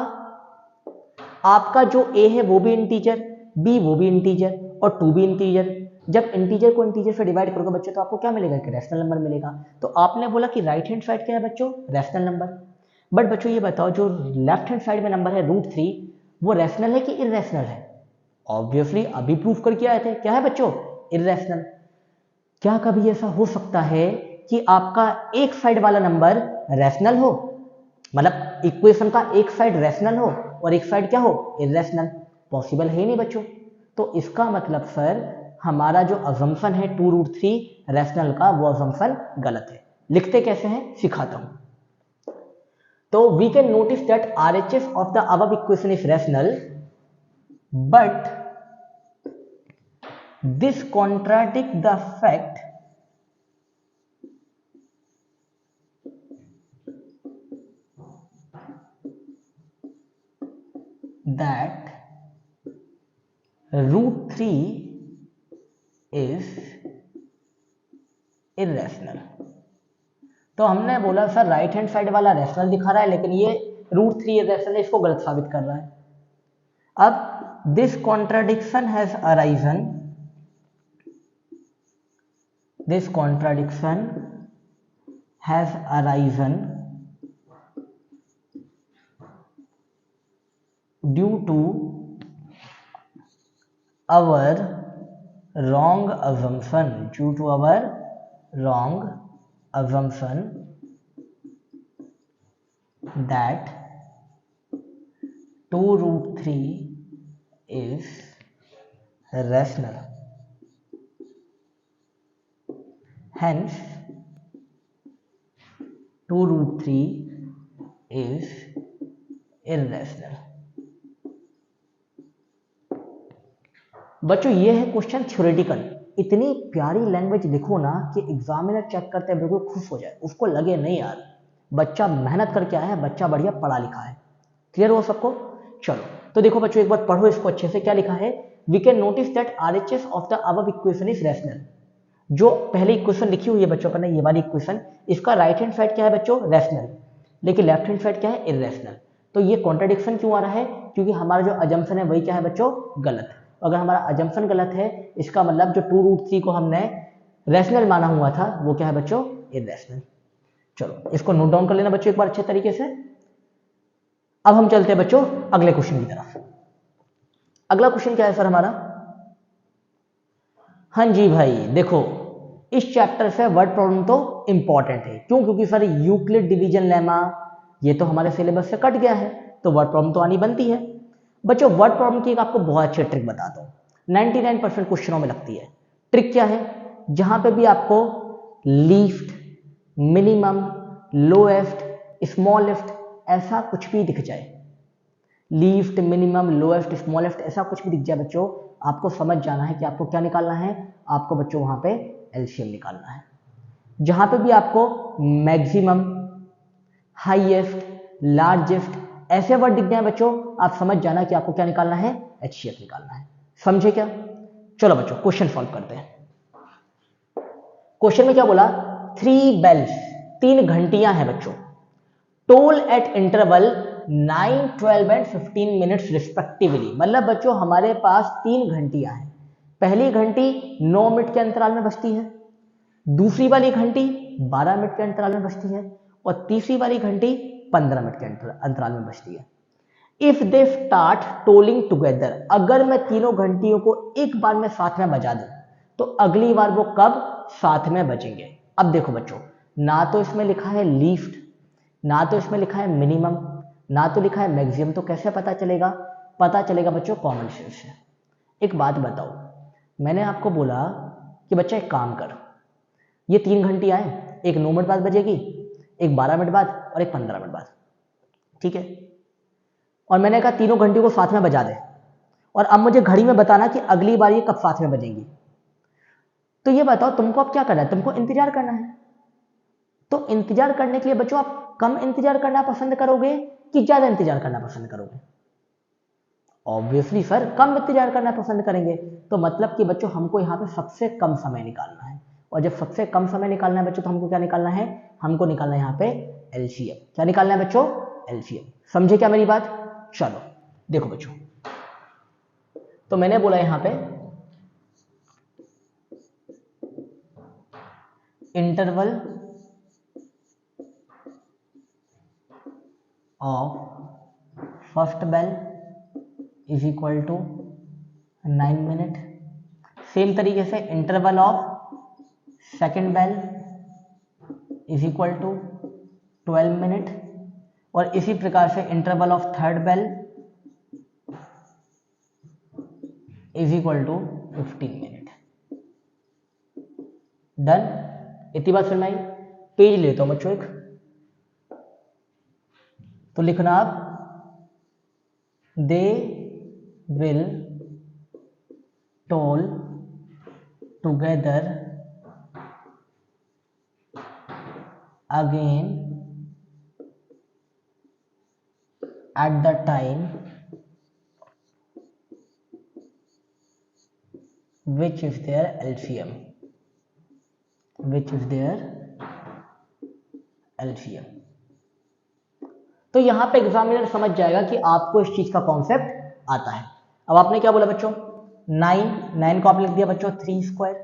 जो a है वो भी इंटीजर, b वो भी इंटीजर और 2 भी इंटीजर। जब इंटीजर को इंटीजर से डिवाइड करोगे बच्चों तो आपको क्या मिलेगा, कि रैशनल नंबर मिलेगा। तो आपने बोला कि राइट हैंड साइड क्या है बच्चों, रैशनल नंबर। बट बच्चों ये बताओ जो लेफ्ट हैंड साइड में नंबर है रूट 3, वो रैशनल है कि इररैशनल है? ऑब्वियसली अभी प्रूफ करके आए थे, क्या है बच्चों, इररैशनल। क्या कभी ऐसा हो सकता है कि आपका एक साइड वाला नंबर रैशनल हो, मतलब इक्वेशन का एक साइड रैशनल हो और एक साइड क्या हो, इररैशनल? पॉसिबल है ही नहीं बच्चों। तो इसका मतलब सर हमारा जो अजम्पशन है 2√3 रैशनल का, वो अजम्पशन गलत है। लिखते कैसे हैं सिखाता हूं। तो we can notice that RHS of the above equation is rational, but this contradict the fact that √3 is irrational। तो हमने बोला सर राइट हैंड साइड वाला रैशनल दिखा रहा है, लेकिन ये √3 irrational है, इसको गलत साबित कर रहा है। अब this contradiction has arisen, this contradiction has arisen due to our wrong assumption, due to our wrong assumption that 2√3 is rational, hence 2√3 is irrational। बच्चों ये है क्वेश्चन थ्योरेटिकल। इतनी प्यारी लैंग्वेज लिखो ना कि एग्जामिनर चेक करते हैं बिल्कुल खुश हो जाए, उसको लगे नहीं यार बच्चा मेहनत करके आया है, बच्चा बढ़िया पढ़ा लिखा है। क्लियर हो सबको? चलो तो देखो बच्चों एक बार पढ़ो इसको अच्छे से। क्या लिखा है? We can notice that RHS of the above equation is rational. जो पहली इक्वेशन लिखी हुई है बच्चों पर, ये वाली इक्वेशन, इसका राइट हैंड साइड क्या है बच्चों? रैशनल, लेकिन लेफ्ट हैंड साइड क्या है? इररेशनल। तो ये कॉन्ट्रडिक्शन क्यों आ रहा है? क्योंकि हमारा जो अजम्पशन है वही क्या है बच्चों? गलत। अगर हमारा अजम्पशन गलत है, इसका मतलब जो 2√3 को हमने रैशनल माना हुआ था वो क्या है बच्चों? इररेशनल। चलो इसको नोट डाउन कर लेना बच्चों एक बार अच्छे तरीके से। अब हम चलते हैं बच्चों अगले क्वेश्चन की तरफ। अगला क्वेश्चन क्या है सर हमारा? हाँ जी भाई देखो, इस चैप्टर से वर्ड प्रॉब्लम तो इंपॉर्टेंट है। क्यों? क्योंकि सर यूक्लिड डिवीजन लेमा ये तो हमारे सिलेबस से कट गया है, तो वर्ड प्रॉब्लम तो आनी बनती है। बच्चों वर्ड प्रॉब्लम की एक आपको बहुत अच्छी ट्रिक बताता हूँ, 99% क्वेश्चनों में लगती है। ट्रिक क्या है? जहां पे भी आपको लीस्ट, मिनिमम, लोएस्ट, स्मॉलेस्ट ऐसा कुछ भी दिख जाए, लीस्ट, मिनिमम, लोएस्ट, स्मॉलेस्ट ऐसा कुछ भी दिख जाए बच्चों, आपको समझ जाना है कि आपको क्या निकालना है। आपको बच्चों वहां पे एलसीएम निकालना है। जहां पे भी आपको मैक्सिमम, हाईएस्ट, लार्जेस्ट ऐसे वर्ड दिख जाए बच्चों, आप समझ जाना कि आपको क्या निकालना है? एचसीएफ निकालना है। समझे क्या? चलो बच्चों क्वेश्चन सॉल्व करते हैं। क्वेश्चन में क्या बोला? 3 बेल्स, 3 घंटियां हैं बच्चों, toll eight interval 9, 12 and 15 minutes respectively. मतलब बच्चों हमारे पास 3 घंटियां हैं। पहली घंटी 9 मिनट के अंतराल में बजती है, दूसरी वाली घंटी 12 मिनट के अंतराल में बजती है, और तीसरी वाली घंटी 15 मिनट के अंतराल में बजती है। If they start tolling together, अगर मैं तीनों घंटियों को एक बार में साथ में बजा दूं तो अगली बार वो कब साथ में बजेंगे? अब देखो बच्चों, ना तो इसमें लिखा है लीस्ट, ना तो इसमें लिखा है मिनिमम, ना तो लिखा है मैक्सिमम, तो कैसे पता चलेगा? पता चलेगा बच्चों कॉमन सेंस से। एक बात बताओ, मैंने आपको बोला कि बच्चा एक काम कर, ये 3 घंटियां हैं, एक 9 मिनट बाद बजेगी, एक 12 मिनट बाद और एक 15 मिनट बाद, ठीक है? और मैंने कहा तीनों घंटियों को साथ में बजा दे, और अब मुझे घड़ी में बताना कि अगली बार ये कब साथ में बजेंगी। तो ये बताओ तुमको अब क्या करना है? तुमको इंतजार करना है। तो इंतजार करने के लिए बच्चों आप कम इंतजार करना पसंद करोगे कि ज्यादा इंतजार करना पसंद करोगे? ऑब्वियसली सर कम इंतजार करना पसंद करेंगे। तो मतलब कि बच्चों हमको यहाँ पे सबसे कम समय निकालना है, और जब सबसे कम समय निकालना है बच्चों तो हमको क्या निकालना है? हमको निकालना है यहाँ पे एलसीएम। क्या निकालना है बच्चों? एलसीएम। समझे क्या मेरी बात? चलो देखो बच्चों, तो मैंने बोला यहां पे interval of first bell is equal to 9 minute. Same तरीके से interval of second bell is equal to 12 minute, और इसी प्रकार से interval of third bell is equal to 15 minute. Done. इतनी बात समझ आई। पेज लेता हूं बच्चों एक, तो लिखना आप they will toll together again at the time which is their LCM, which is their LCM। तो यहां पे एग्जामिनर समझ जाएगा कि आपको इस चीज का कॉन्सेप्ट आता है। अब आपने क्या बोला बच्चों, 9 को आपने लिख दिया बच्चों 3 स्क्वायर,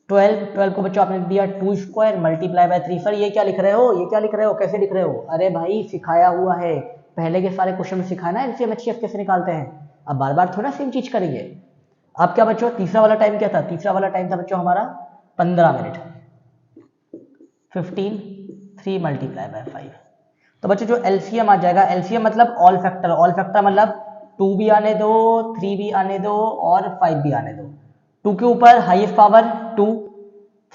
12 को बच्चों आपने लिख दिया 2 स्क्वायर मल्टीप्लाई बाय 3। सर ये क्या लिख रहे हो, ये क्या लिख रहे हो, कैसे लिख रहे हो? अरे भाई सिखाया हुआ है, पहले के सारे क्वेश्चन में सिखाया ना एलसीएम एचसीएफ कैसे निकालते हैं। अब बार बार थोड़ा सेम चीज करेंगे। अब क्या बच्चों, तीसरा वाला टाइम क्या था? तीसरा वाला टाइम था बच्चों हमारा 15 मिनट, 15 3 मल्टीप्लाई बाय 5। तो बच्चों जो एलसीएम आ जाएगा, एलसीएम मतलब ऑल फैक्टर, ऑल फैक्टर मतलब 2 भी आने दो, 3 भी आने दो और 5 भी आने दो। 2 के ऊपर हाईएस्ट पावर 2,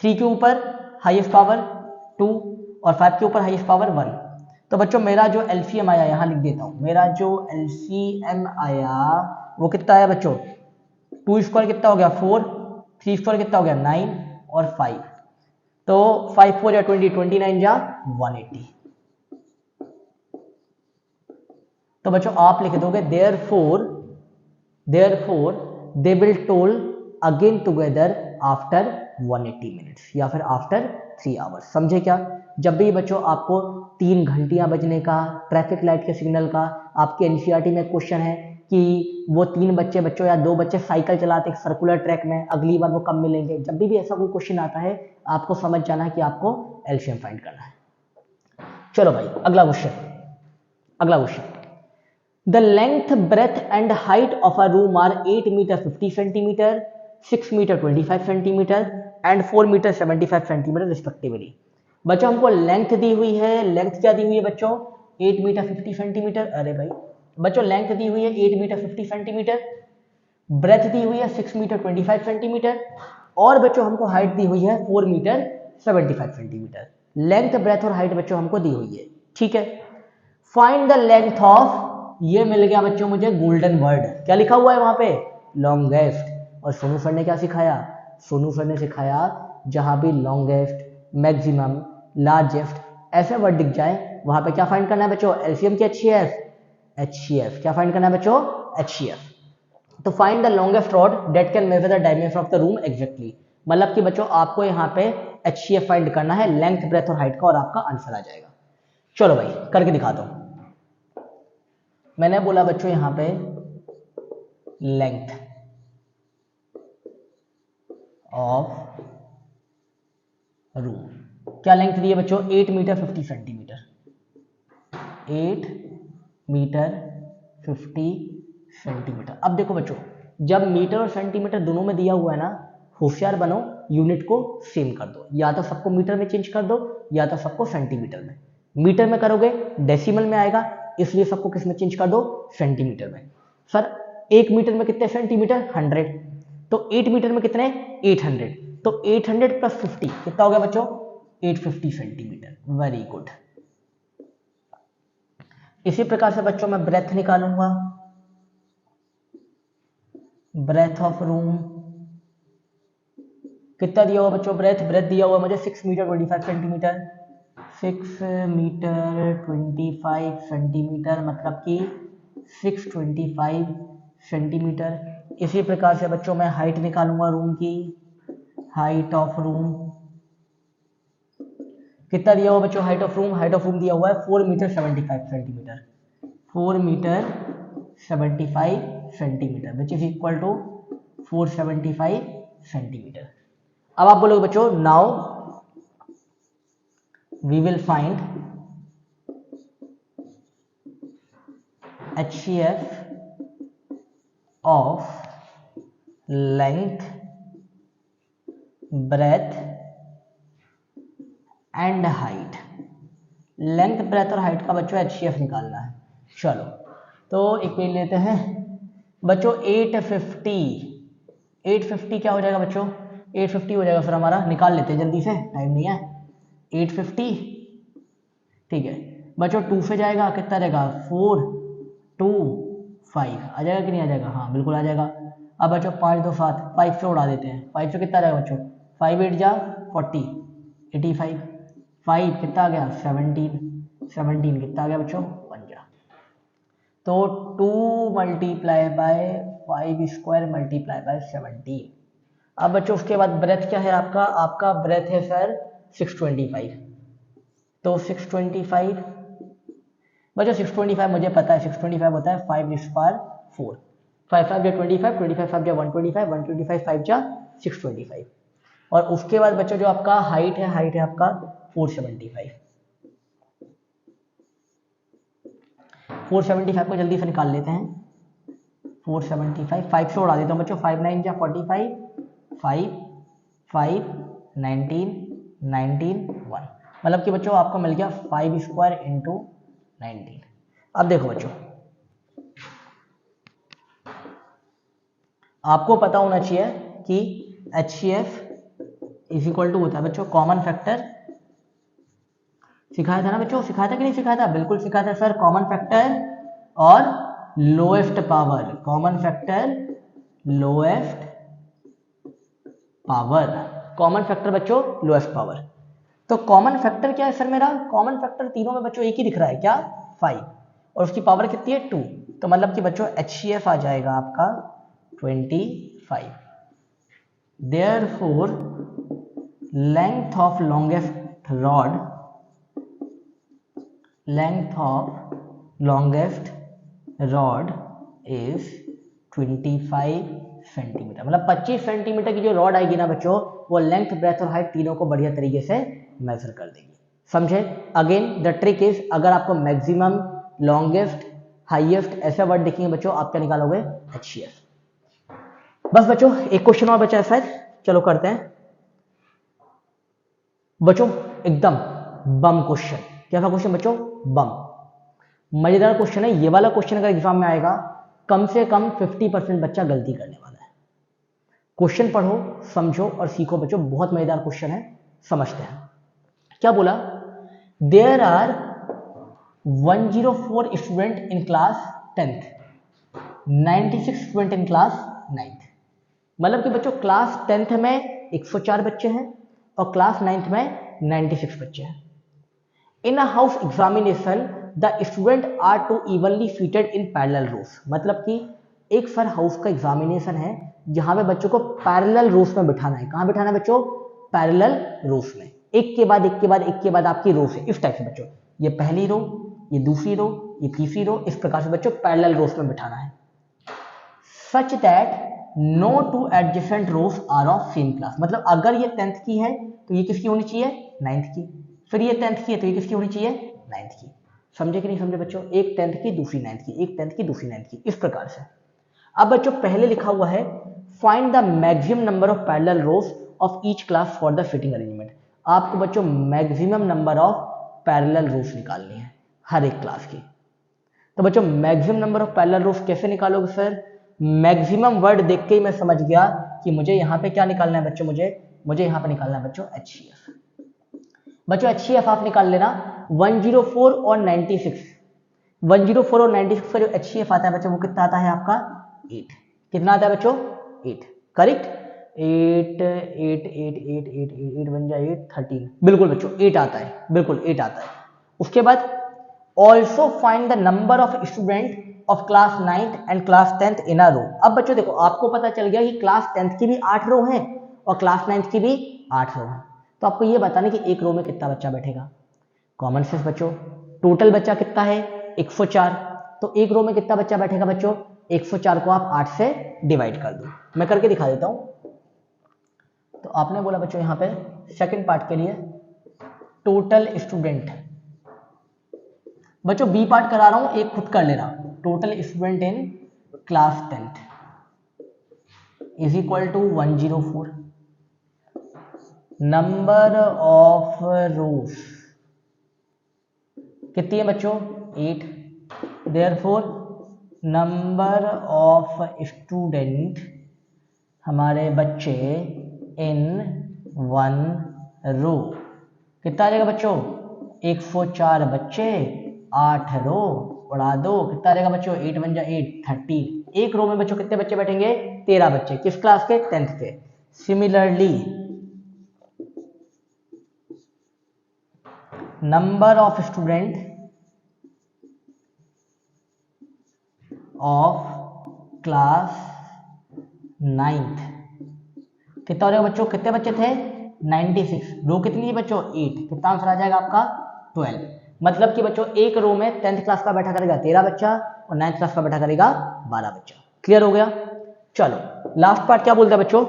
3 के ऊपर हाईएस्ट पावर 2 और 5 के ऊपर हाईएस्ट पावर 1। तो बच्चों मेरा जो एलसीएम आया, यहां लिख देता हूं, मेरा जो एलसीएम आया वो कितना आया बच्चों? 2 स्क्वायर कितना हो गया 4, 3 स्क्वायर कितना हो गया 9 और 5, तो 5 4 या 20, 29 या 180। तो बच्चों आप लिख दोगे therefore they will toll again together after 180 minutes या फिर आफ्टर 3 आवर्स। समझे क्या? जब भी बच्चों आपको 3 घंटियां बजने का, ट्रैफिक लाइट के सिग्नल का, आपके एनसीईआरटी में क्वेश्चन है कि वो 3 बच्चे बच्चों या 2 बच्चे साइकिल चलाते हैं सर्कुलर ट्रैक में, अगली बार वो कब मिलेंगे, जब भी ऐसा कोई क्वेश्चन आता है आपको समझ जाना है कि आपको एलसीएम फाइंड करना है। चलो भाई अगला question. The length, breadth and height of a room are 8 meter 50 centimeter, 6 meter 25 centimeter and 4 meter 75 centimeter respectively। बच्चों हमको लेंथ दी हुई है, लेंथ क्या दी हुई है बच्चों? 8 मीटर 50 सेंटीमीटर। अरे भाई बच्चों लेंथ दी हुई है 8 मीटर 50 सेंटीमीटर, ब्रेथ दी हुई है 6 मीटर 25 सेंटीमीटर और बच्चों हमको हाइट दी हुई है 4 मीटर 75 सेंटीमीटर। लेंथ, ब्रेथ और हाइट बच्चों हमको दी हुई है, ठीक है। फाइंड द लेंथ ऑफ, ये मिल गया बच्चों मुझे गोल्डन वर्ड, क्या लिखा हुआ है वहां पे? लॉन्गेस्ट। और सोनू सर ने क्या सिखाया? सोनू सर ने सिखाया जहां भी लॉन्गेस्ट, मैक्सिमम, लार्जेस्ट ऐसे वर्ड दिख जाए वहां पे क्या फाइंड करना है बच्चों? एलसीएम की एचसीएफ, एचसीएफ क्या फाइंड करना है बच्चों? एचसीएफ। तो find the longest rod that can measure the dimension of the room exactly. मतलब कि बच्चों आपको यहाँ पे एचसीएफ फाइंड करना है, लेंथ, ब्रेथ और हाइट का, और आपका आंसर आ जाएगा। चलो भाई करके दिखा दो। मैंने बोला बच्चों यहां पे लेंथ ऑफ रूम, क्या लेंथ दी है बच्चों? 8 मीटर 50 सेंटीमीटर, 8 मीटर 50 सेंटीमीटर। अब देखो बच्चों जब मीटर और सेंटीमीटर दोनों में दिया हुआ है ना, होशियार बनो, यूनिट को सेम कर दो, या तो सबको मीटर में चेंज कर दो या तो सबको सेंटीमीटर में। मीटर में करोगे डेसिमल में आएगा, इसलिए सबको किस में चेंज कर दो? सेंटीमीटर में। सर 1 मीटर में कितने सेंटीमीटर? 100। तो 8 मीटर में कितने? 800। तो 800 प्लस 50 कितना हो गया बच्चों? 850 सेंटीमीटर। Very good. इसी प्रकार से बच्चों मैं ब्रेथ निकालूंगा, ब्रेथ ऑफ रूम कितना दिया हुआ बच्चों? ब्रेथ दिया हुआ मुझे 6 मीटर 25 सेंटीमीटर, 6 मीटर 25 सेंटीमीटर, मतलब कि 625 सेंटीमीटर। इसी प्रकार से बच्चों मैं हाइट निकालूंगा रूम की, हाइट ऑफ रूम कितना दिया हुआ बच्चों? हाइट ऑफ रूम दिया हुआ है 4 metre 75 centimetre, 4 metre 75 centimetre which is equal to 475 centimetre. अब आप बोलोगे बच्चों now we will find HCF of length, breadth and height। Length, breadth और हाइट का बच्चों HCF निकालना है। चलो तो एक पेज लेते हैं बच्चों। 850 क्या हो जाएगा बच्चों? 850 हो जाएगा सर हमारा, निकाल लेते हैं जल्दी से, टाइम नहीं है। 850 ठीक है बच्चों, 2 से जाएगा कितना रहेगा 4 2 5 आ जाएगा कि नहीं आ जाएगा, हाँ बिल्कुल आ जाएगा। अब बच्चों 5 2 7, 5 से उड़ा देते हैं, 5 से कितना जाएगा बच्चों, 5 8 जा 40 85, 5 कितना आ गया 17, 17 कितना आ गया बच्चों 1 जा। तो 2 multiply bye 5 square multiply by 17। अब बच्चों उसके बाद ब्रेथ क्या है आपका, आपका ब्रेथ है सर 625। तो 625 बच्चों 625 मुझे पता है 625 होता है 5 स्क्वायर 4, 5 5 जा 25, 25 5 जा 125, 125 5 जा 625। और उसके बाद बच्चों जो आपका हाइट है आपका 475। 475 को जल्दी से निकाल लेते हैं। 475 5 से उड़ा देता हूँ बच्चों, 5 9 जा 45, 5 5 19 19 1, मतलब कि बच्चों आपको मिल गया 5 स्क्वायर इंटू 19। अब देखो बच्चों आपको पता होना चाहिए कि HCF इज इक्वल टू होता है बच्चों कॉमन फैक्टर, सिखाया था ना बच्चों, सिखाया था कि नहीं सिखाया था, बिल्कुल सिखाया था सर, कॉमन फैक्टर और lowest power, common factor lowest power, common factor बच्चों लोएस्ट पावर। तो कॉमन फैक्टर क्या है सर मेरा, कॉमन फैक्टर तीनों में बच्चों एक ही दिख रहा है क्या 5, और उसकी पावर कितनी है 2, तो मतलब कि बच्चों HCF आ जाएगा आपका 25। Therefore length of longest rod is 25 centimetre, मतलब 25 सेंटीमीटर की जो रॉड आएगी ना बच्चों, वो लेंथ ब्रेथ और हाइट तीनों को बढ़िया तरीके से मेजर कर देगी। समझे? अगेन द ट्रिक इज, अगर आपको मैक्सिमम लॉन्गेस्ट हाईएस्ट ऐसे वर्ड दिखेंगे बच्चों, आप क्या निकालोगे HCF। बस बच्चों एक क्वेश्चन और बचा है शायद, चलो करते हैं बच्चों, एकदम बम क्वेश्चन। क्या था क्वेश्चन बच्चों, बम, मजेदार क्वेश्चन है ये वाला। क्वेश्चन अगर एग्जाम में आएगा कम से कम 50% बच्चा गलती करने वाला है। क्वेश्चन पढ़ो समझो और सीखो बच्चों, बहुत मजेदार क्वेश्चन है, समझते हैं। क्या बोला, there are 104 student in class 10th, 96 student in class 9th, मतलब कि बच्चों क्लास 10th में 104 बच्चे हैं और क्लास 9th में 96 बच्चे हैं। In a house examination the student are to evenly seated in parallel rows, मतलब कि एक सर हाउस का एग्जामिनेशन है जहां पे बच्चों को पैरेलल रोज में बिठाना है। कहां बिठाना है बच्चों, पैरेलल रोज में, एक के बाद एक के बाद एक के बाद आपकी रो से, इस टाइप से बच्चों, ये पहली रो, ये दूसरी रो, ये तीसरी रो, इस प्रकार से बच्चों पैरेलल रोज में बिठाना है। Such that no two adjacent rows are of same class, मतलब अगर ये 10th की है तो ये किसकी होनी चाहिए 9th की, फिर ये 10th की है तो ये किसकी होनी चाहिए 9th की। समझे कि नहीं समझे बच्चों, एक 10th की दूसरी 9th की, एक 10th की दूसरी 9th की, इस प्रकार से। अब बच्चों पहले लिखा हुआ है find the maximum number of parallel rose of each class for the fitting arrangement. आपको बच्चों मैक्सिमम नंबर ऑफ पैरेलल रोज निकालनी है हर एक क्लास की। तो बच्चों मैक्सिमम नंबर ऑफ पैरेलल रोज कैसे निकालोगे सर, मैक्सिमम वर्ड देख के ही मैं समझ गया कि मुझे यहाँ पे क्या निकालना है बच्चों, मुझे यहाँ पे निकालना है बच्चों HCF। बच्चों HCF आप निकाल लेना 104 और 96, 104 और 96 का जो HCF आता है बच्चों वो कितना आता है आपका 8, कितना आता है बच्चों 8, करेक्ट, 8 8 8 8 8 8 बन जाए 8 13, बिल्कुल बच्चों 8 आता है, बिल्कुल 8 आता है। उसके बाद also find the number of student of class 9th and class 10th इन अ रो। अब बच्चों देखो आपको पता चल गया कि क्लास 10th की भी 8 रो हैं और क्लास 9th की भी 8 रो हैं, तो आपको ये बताना कि एक रो में कितना बच्चा बैठेगा। कॉमन सेंस बच्चों, टोटल बच्चा कितना है 104, तो एक रो में कितना बच्चा बैठेगा बच्चों 104 को आप 8 से डिवाइड कर दो। मैं करके दिखा देता हूं। तो आपने बोला बच्चों यहाँ पे सेकंड पार्ट के लिए टोटल स्टूडेंट, बच्चों बी पार्ट करा रहा हूं, एक खुद कर लेना। Total student in class 10th is equal to 104, number of rows कितनी है बच्चों 8, देयरफॉर नंबर ऑफ स्टूडेंट हमारे बच्चे इन वन रो। कितना आ जाएगा बच्चों? 104 बच्चे 8 रो, उड़ा दो। कितना आ जाएगा बच्चों? 8 1 8 13। एक रो में बच्चों कितने बच्चे बैठेंगे? 13 बच्चे। किस क्लास के? 10th के। Similarly number of student of class 9th। कितना हो जाएगा बच्चों? कितने बच्चे थे? 96। रो कितनी है बच्चों? 8। कितना आंसर आ जाएगा आपका? 12। मतलब कि बच्चों एक रो में 10th क्लास का बैठा करेगा 13 बच्चा और 9th क्लास का बैठा करेगा 12 बच्चा। क्लियर हो गया? चलो लास्ट पार्ट क्या बोलता है बच्चों?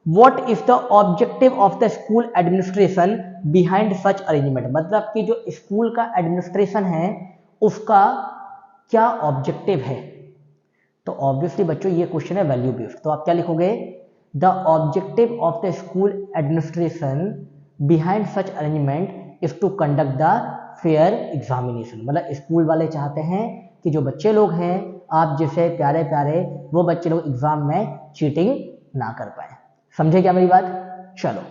What is the objective of the school administration behind such arrangement? मतलब कि जो स्कूल का एडमिनिस्ट्रेशन है उसका क्या ऑब्जेक्टिव है? तो ऑब्वियसली बच्चों ये क्वेश्चन है वैल्यू बेस्ड, तो आप क्या लिखोगे? The objective of the school administration behind such arrangement is to conduct the fair examination. मतलब स्कूल वाले चाहते हैं कि जो बच्चे लोग हैं आप जैसे प्यारे प्यारे वो बच्चे लोग एग्जाम में चीटिंग ना कर पाए। समझे क्या मेरी बात? चलो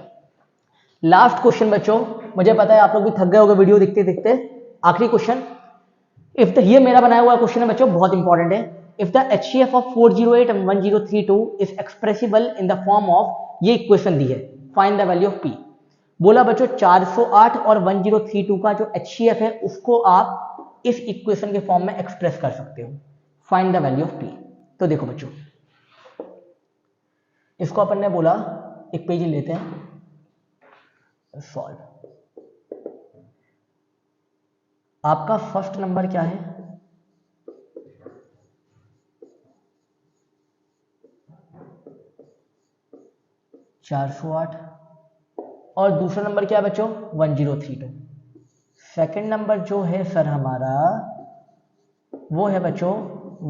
लास्ट क्वेश्चन बच्चों, मुझे पता है आप लोग भी थक गए होंगे वीडियो देखते देखते। आखिरी क्वेश्चन, इफ द, ये मेरा बनाया हुआ क्वेश्चन है बच्चों, बहुत इंपॉर्टेंट है। If the HCF of 408 and 1032 is expressible in the form of, ये इक्वेशन दी है, find the value of P। बोला बच्चों 408 और 1032 का जो HCF है उसको आप इस इक्वेशन के फॉर्म में एक्सप्रेस कर सकते हो। Find the value of P। तो देखो बच्चों इसको अपन ने बोला, एक पेज लेते हैं, सॉल्व। आपका फर्स्ट नंबर क्या है? (408) और दूसरा नंबर क्या है बच्चों? 1032। सेकंड नंबर जो है सर हमारा वो है बच्चों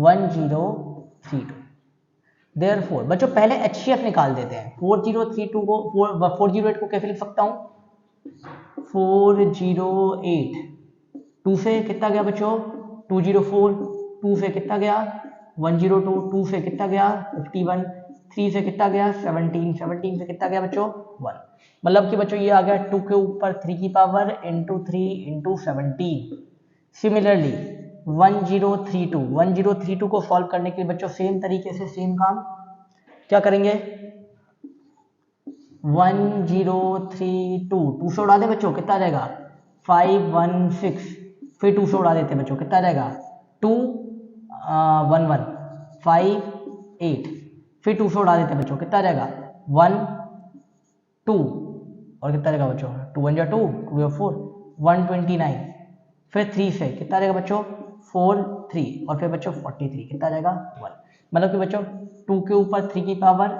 1032। देयरफॉर बच्चों पहले HCF निकाल देते हैं। 4032 को 408 को कैसे लिख सकता हूं? 408 2 से कितना गया बच्चों? 204। 2 से कितना गया? 102। 2 से कितना गया? 51। 3 से कितना गया? 17। 17 से कितना गया बच्चों? 1। मतलब कि बच्चों ये आ गया 2 के ऊपर 3 की पावर इंटू 3 इंटू 17। सिमिलरली 1032 को सॉल्व करने के लिए बच्चों सेम तरीके से सेम काम क्या करेंगे? 1032 2 से उड़ा दे बच्चों, कितना आ जाएगा? 516। फिर 2 से उड़ा देते बच्चों, कितना आ जाएगा? 211 58। फिर 2 से उड़ा देते बच्चों, कितना आ जाएगा? 1 2 और कितना आ जाएगा बच्चों? 2 1 2 2 4 129। फिर 3 से कितना आ जाएगा बच्चों? 4 3 और फिर बच्चों 43। कितना आ जाएगा? 1। मतलब कि बच्चों 2 के ऊपर 3 की पावर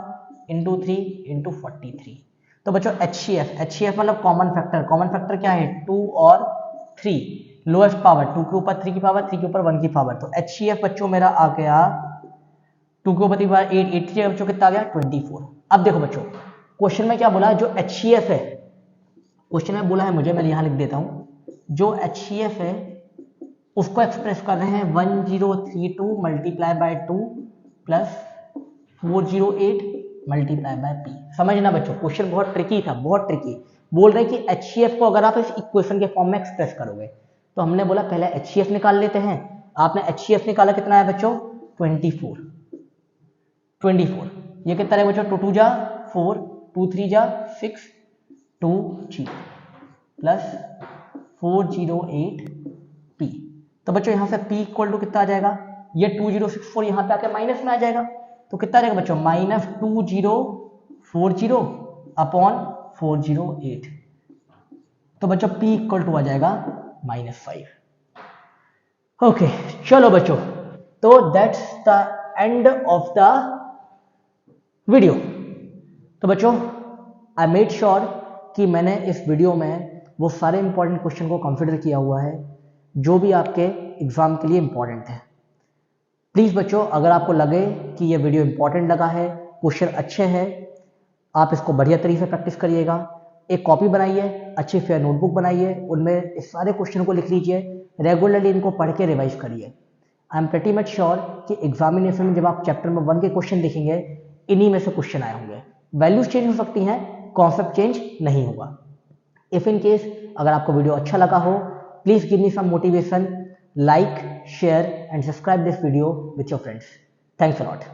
इंटू 3 इंटू 43। तो बच्चों HCF मतलब कॉमन फैक्टर। कॉमन फैक्टर क्या है? 2 और 3। लोएस्ट पावर 2 के ऊपर 3 की पावर, 3 के ऊपर 1 की पावर। तो HCF बच्चों मेरा आ गया 2 के ऊपर 3 की पावर 8 8 3 बच्चों कितना आ गया? 24। अब देखो बच्चों क्वेश्चन में क्या बोला? जो HCF है, क्वेश्चन में बोला है मुझे, मैं यहाँ लिख देता हूँ, जो HCF है उसको एक्सप्रेस कर रहे हैं 1032 multiply by 2 plus 408 multiply by P। समझना बच्चों क्वेश्चन बहुत ट्रिकी था, बहुत ट्रिकी। बोल रहे कि HCF को अगर आप इस इक्वेशन के फॉर्म में एक्सप्रेस करोगे, तो हमने बोला पहले HCF निकाल लेते हैं। आपने HCF निकाला, कितना है बच्चों? 24। ये कितना है बच्चों? 2 2 जा 4 2 3 जा 6 2 0 प्लस 408 P। तो बच्चों यहाँ से P इक्वल टू कितना आ जाएगा? ये 2064 यहाँ पे आके माइनस में आ जाएगा, तो कितना आ जाएगा बच्चों? -2040 अपॉन 408। तो बच्चों P इक्वल टू आ जाएगा -5। ओके चलो बच्चों, तो that's the end of the video. तो बच्चों आई मेड श्योर कि मैंने इस वीडियो में वो सारे इंपॉर्टेंट क्वेश्चन को कंसिडर किया हुआ है जो भी आपके एग्जाम के लिए इंपॉर्टेंट है। प्लीज़ बच्चों अगर आपको लगे कि ये वीडियो इंपॉर्टेंट लगा है, क्वेश्चन अच्छे हैं, आप इसको बढ़िया तरीके से प्रैक्टिस करिएगा। एक कॉपी बनाइए, अच्छी फेयर नोटबुक बनाइए, उनमें इस सारे क्वेश्चन को लिख लीजिए, रेगुलरली इनको पढ़ के रिवाइज करिए। I am pretty much sure कि एग्जामिनेशन में जब आप चैप्टर नंबर 1 के क्वेश्चन देखेंगे, इन्हीं में से क्वेश्चन आए होंगे। वैल्यूज चेंज हो सकती हैं, कॉन्सेप्ट चेंज नहीं होगा। इफ इन केस अगर आपको वीडियो अच्छा लगा हो, please give me some motivation, like, share and subscribe this video with your friends. Thanks a lot.